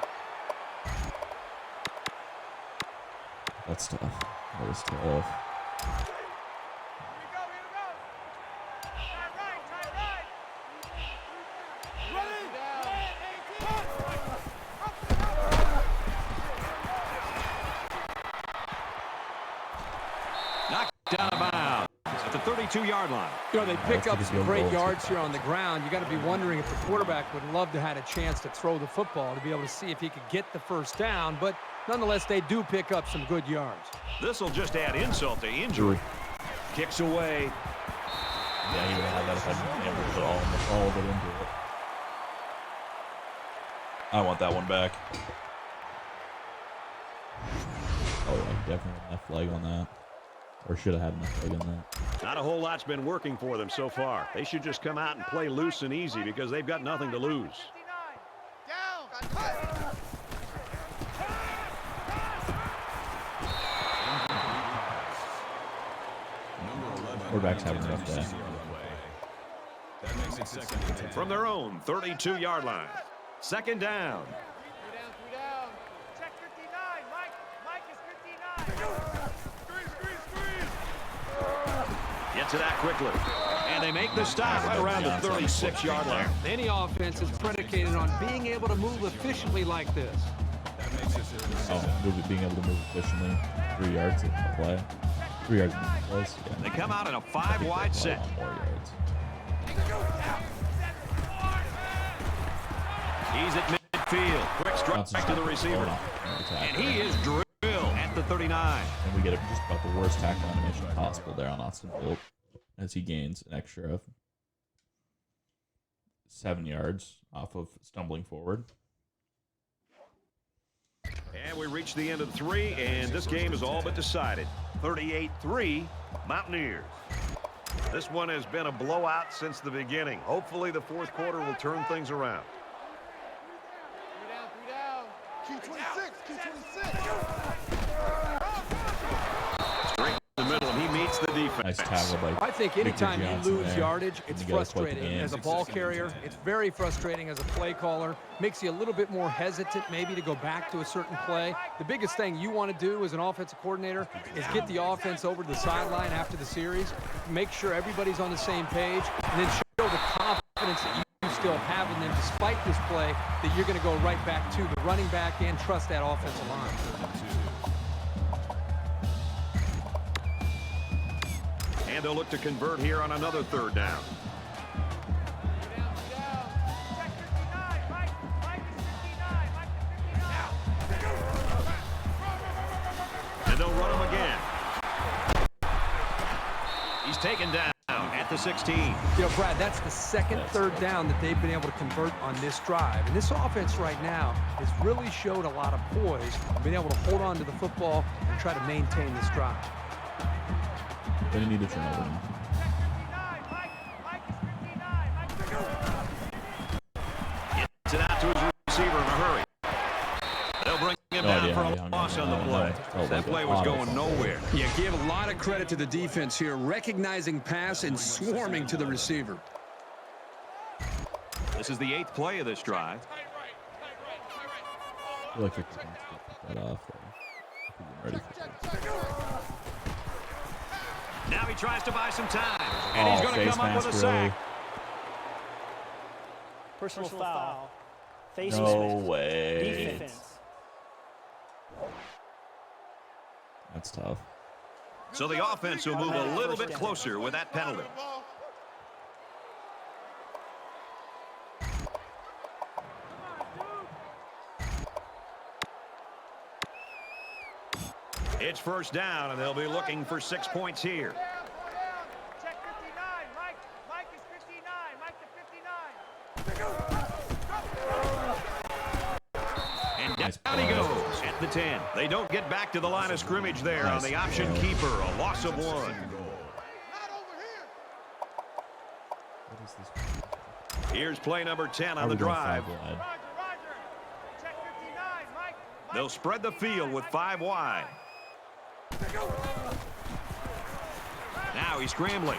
That's tough. That was tough. Down of bounds at the 32-yard line. You know, they pick up some great yards here on the ground. You got to be wondering if the quarterback would love to have a chance to throw the football to be able to see if he could get the first down. But nonetheless, they do pick up some good yards. This will just add insult to injury. Kicks away. Yeah, he would have that if I didn't ever put all of it into it. I want that one back. Oh, yeah, definitely enough flag on that. Or should have had enough flag on that. Not a whole lot's been working for them so far. They should just come out and play loose and easy because they've got nothing to lose. Quarterbacks having a rough day. From their own 32-yard line. Second down. Check 59. Mike is 59. Gets it out quickly. And they make the stop right around the 36-yard line. Any offense is predicated on being able to move efficiently like this. Being able to move efficiently. 3 yards in the play. 3 yards in the place. Yeah. They come out in a 5-wide set. More yards. He's at midfield. Quick strike to the receiver. And he is drilled at the 39. And we get just about the worst tackle animation possible there on Austin Field as he gains an extra 7 yards off of stumbling forward. And we reach the end of 3, and this game is all but decided. 38-3, Mountaineers. This one has been a blowout since the beginning. Hopefully the fourth quarter will turn things around. Straight in the middle, and he meets the defense. Nice tackle by I think anytime you lose there. yardage, it's frustrating. As a ball carrier, it's very frustrating as a play caller. Makes you a little bit more hesitant maybe to go back to a certain play. The biggest thing you want to do as an offensive coordinator is get the offense over to the sideline after the series, make sure everybody's on the same page, and then show the confidence that you still have in them despite this play, that you're going to go right back to the running back and trust that offensive line. And they'll look to convert here on another third down. And they'll run him again. He's taken down at the 16. You know, Brad, that's the second third down that they've been able to convert on this drive. And this offense right now has really showed a lot of poise, being able to hold on to the football and try to maintain this drive. They need to turn over. Gets it out to his receiver in a hurry. They'll bring him down for a loss on the play. That play was going nowhere. Yeah, give a lot of credit to the defense here, recognizing pass and swarming to the receiver. This is the 8th play of this drive. I feel like they're going to put that off. Ready for it. Now he tries to buy some time, and he's going to come up with a sack. Personal foul. Face No mask. way. Defense. That's tough. So the offense will move a little bit closer with that penalty. It's first down, and they'll be looking for 6 points here. Check 59. Mike is 59. Mike to 59. And down he goes at the 10. They don't get back to the line of scrimmage there on the option keeper. A loss of 1. What is this? Here's play number 10 on the drive. Roger. Check 59. Mike. They'll spread the field with 5 wide. Now he's scrambling.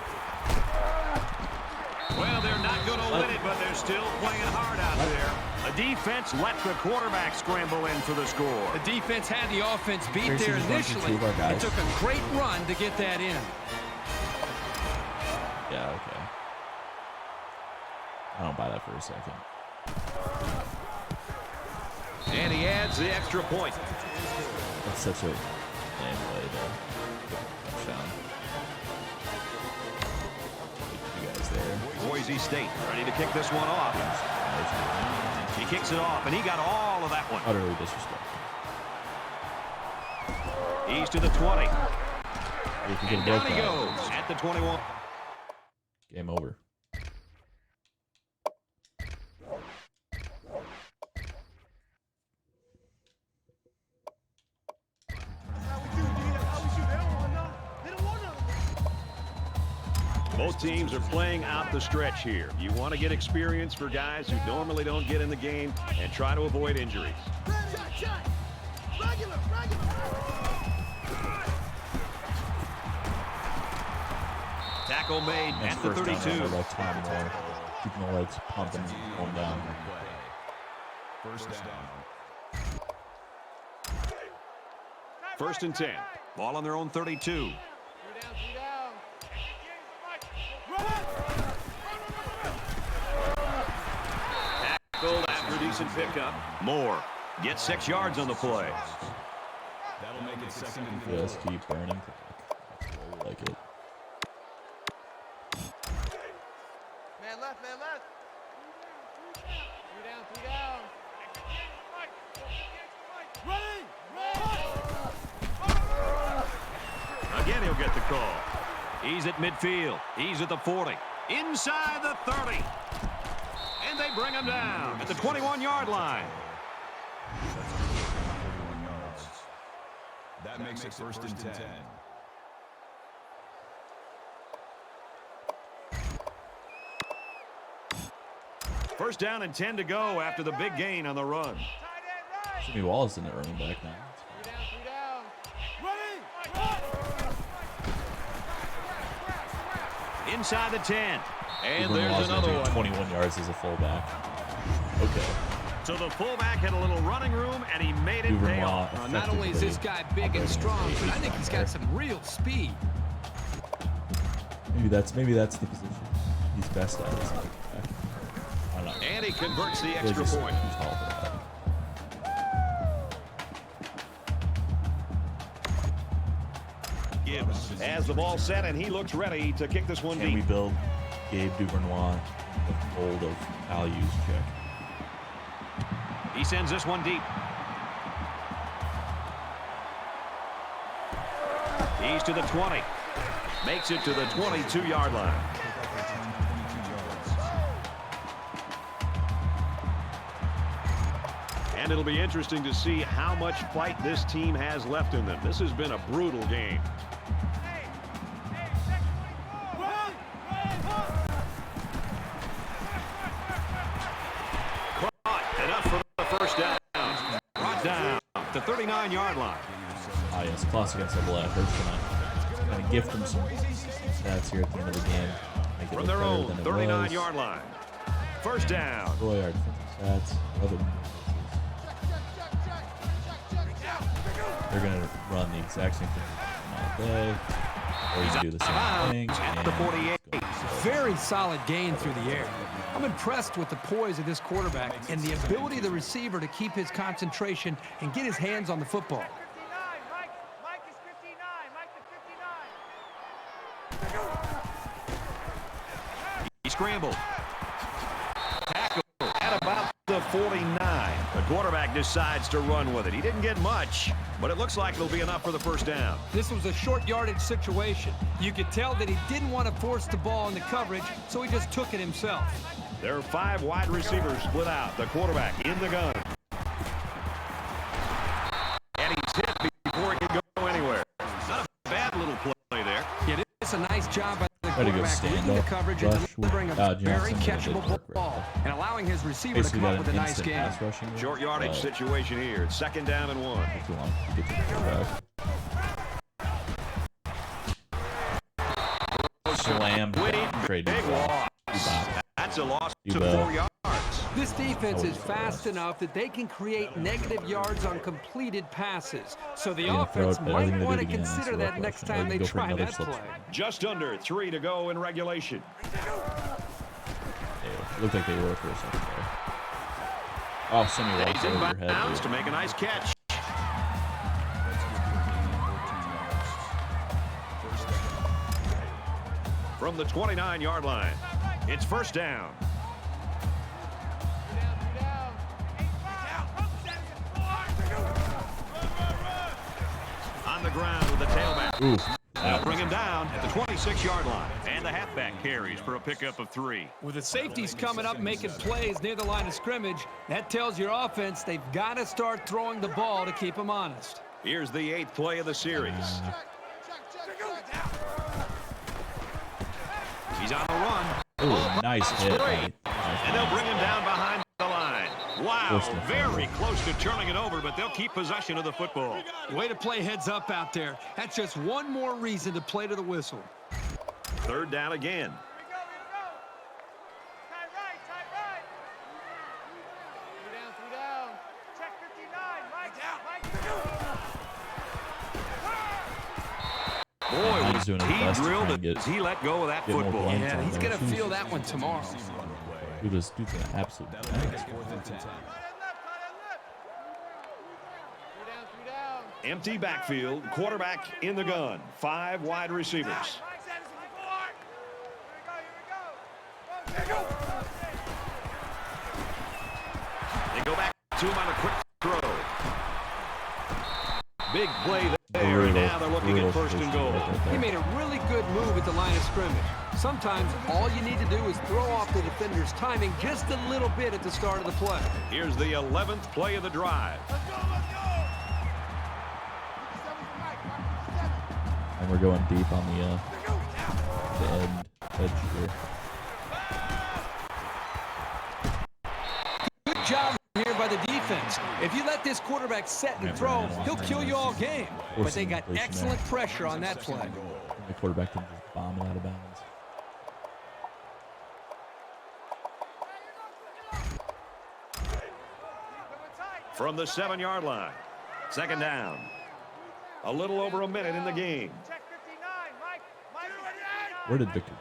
Well, they're not going to win it, but they're still playing hard out there. The defense let the quarterback scramble in for the score. The defense had the offense beat there initially. It took a great run to get that in. Yeah, okay. I don't buy that for a second. And he adds the extra point. That's such a lame way to touchdown. You guys there. Boise State ready to kick this one off. He kicks it off, and he got all of that one. Utterly disrespectful. He's to the 20. And down he goes at the 21. Game over. Both teams are playing out the stretch here. You want to get experience for guys who normally don't get in the game and try to avoid injuries. Tackle made at the 32. Time more. Keeping the legs pumping, going down. First down. First and 10. Ball on their own 32. Tackled after decent pickup. Moore gets 6 yards on the play. That'll make it second and 4. Just keep burning. I like it. Man left, man left. 3 down. Again, he'll get the call. He's at midfield. He's at the 40. Inside the 30. And they bring him down at the 21-yard line. That makes it first and 10. First down and 10 to go after the big gain on the run. Jimmy Wallace in the running back now. Inside the 10. And Ruben there's Wallace another one. 21 yards as a fullback. Okay. So the fullback had a little running room, and he made it pay off. Not only is this guy big and strong, but I think he's got some real speed. Maybe that's the position he's best at. Is like, I don't know. And he converts the extra point. Gibbs has the ball set, and he looks ready to kick this one Can we deep. build Gabe Duvernois the fold of values check? He sends this one deep. He's to the 20. Makes it to the 22-yard line. And it'll be interesting to see how much fight this team has left in them. This has been a brutal game. Enough for the first down. Brought down to 39-yard line. Ah, yes, classic NCAA. First gonna gift them some stats here at the end of the game. Make it From their better own than it 39-yard line. First down. 4 yard stats. They're gonna run the exact same thing all day. Or you can do the same thing. At the 48. Very solid gain through the air. I'm impressed with the poise of this quarterback and the ability of the receiver to keep his concentration and get his hands on the football. Mike is 59. Mike is 59. He scrambled. Tackle at about the 49. The quarterback decides to run with it. He didn't get much, but it looks like it'll be enough for the first down. This was a short yardage situation. You could tell that he didn't want to force the ball in the coverage, so he just took it himself. There are 5 wide receivers split out. The quarterback in the gun. And he's hit before he can go anywhere. Not a bad little play there. It is a nice job by the Ready to go quarterback stand reading the up, coverage rush, and delivering a Johnson, very and they catchable did work ball and allowing his receiver Basically to come got up with an a nice instant game. pass rushing move, Short yardage situation here. It's second down and 1. Too long to get to the quarterback. Slammed. Trade. Big loss. That's a loss to 4 yards. This defense is fast enough that they can create negative yards on completed passes. So the offense might want to consider that next time they try that play. Just under 3 to go in regulation. It looked like they were for a second there. Oh, Sammy walked He's in overhead. bounds to make a nice catch. From the 29-yard line, it's first down. On the ground with the tailback. Ooh. They'll bring him down at the 26-yard line. And the halfback carries for a pickup of 3. With the safeties coming up making plays near the line of scrimmage, that tells your offense they've got to start throwing the ball to keep them honest. Here's the 8th play of the series. He's on the run. Oh, nice hit. And they'll bring him down behind the line. Wow, very close to turning it over, but they'll keep possession of the football. Way to play heads up out there. That's just one more reason to play to the whistle. Third down again. Boy, was he drilled as he let go of that football. Yeah, he's going to feel that one tomorrow. Dude's an absolute bang. Empty backfield, quarterback in the gun. 5 wide receivers. They go back to him on a quick throw. Big play there. Now they're looking at first and goal. He made a really good move at the line of scrimmage. Sometimes all you need to do is throw off the defender's timing just a little bit at the start of the play. Here's the 11th play of the drive. And we're going deep on the edge here. Good job here by the defense. If you let this quarterback set and throw, he'll kill you all game. But they got excellent pressure on that play. The quarterback can just bomb it out of bounds. From the 7-yard line. Second down. A little over a minute in the game. Where did Victor?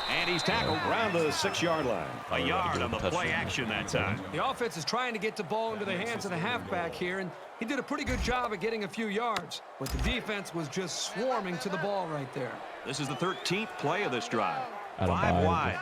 And he's tackled around the 6-yard line. A yard on the play action that time. The offense is trying to get the ball into the hands of the halfback here, and he did a pretty good job of getting a few yards. But the defense was just swarming to the ball right there. This is the 13th play of this drive. Out of 5 wide.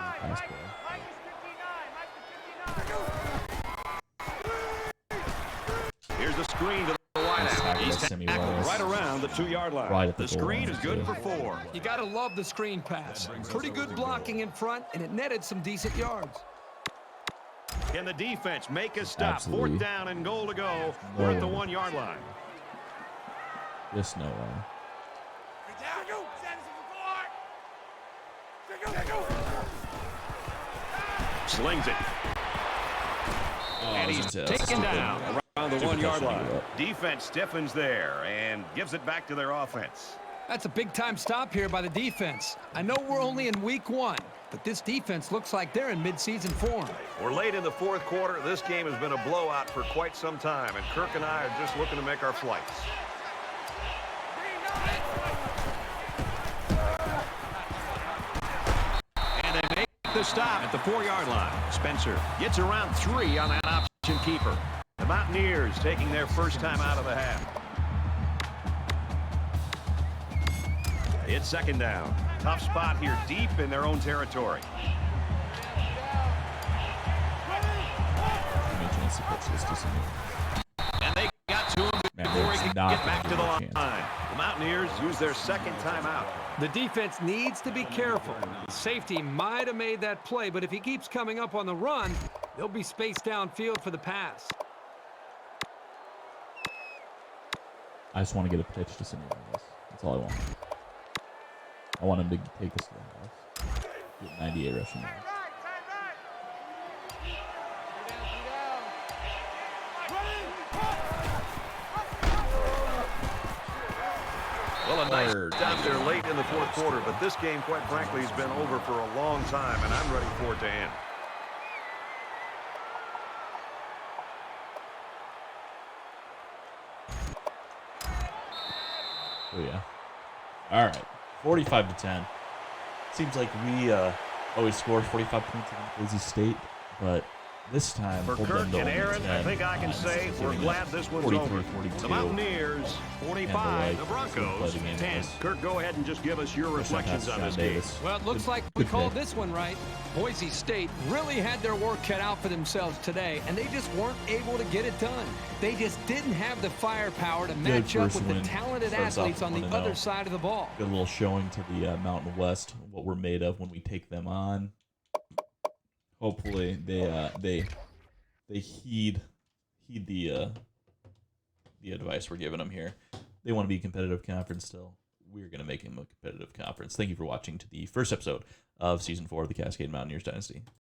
Here's the screen to the wideout. He's tackled right around the 2-yard line. Right the screen is good for 4. You got to love the screen pass. Pretty good blocking in front, and it netted some decent yards. Can the defense make a stop? Absolutely. 4th down and goal to go. We're at the 1-yard line. Just no way. Slings it. And he's taken down around the 1-yard line. Defense stiffens there and gives it back to their offense. That's a big-time stop here by the defense. I know we're only in week 1, but this defense looks like they're in midseason form. We're late in the 4th quarter. This game has been a blowout for quite some time, and Kirk and I are just looking to make our flights. And they make the stop at the 4-yard line. Spencer gets around 3 on that option keeper. The Mountaineers taking their first time out of the half. It's second down. Tough spot here deep in their own territory. And they got to him before he could get back to the line. The Mountaineers use their second timeout. The defense needs to be careful. Safety might have made that play, but if he keeps coming up on the run, they'll be spaced downfield for the pass. I just want to get a pitch to Simeon. That's all I want. I want him to take this to the house. Get 98 rushing yards. Well, a nice stop there late in the 4th quarter, but this game, quite frankly, has been over for a long time, and I'm ready for it to end. Oh, yeah. All right. 45-10. Seems like we always score 45 points against Boise State, but this time for Kirk and Aaron, I think I can say we're glad this one's over. 42. The Mountaineers 45, the Broncos 10. Kirk, go ahead and just give us your reflections on this game. Well, it looks like we called this one right. Boise State really had their work cut out for themselves today, and they just weren't able to get it done. They just didn't have the firepower to match up with the talented athletes on the other side of the ball. Good little showing to the Mountain West, what we're made of when we take them on. Hopefully they heed the the advice we're giving them here. They want to be a competitive conference still. We're going to make them a competitive conference. Thank you for watching to the first episode of Season 4 of the Cascade Mountaineers Dynasty.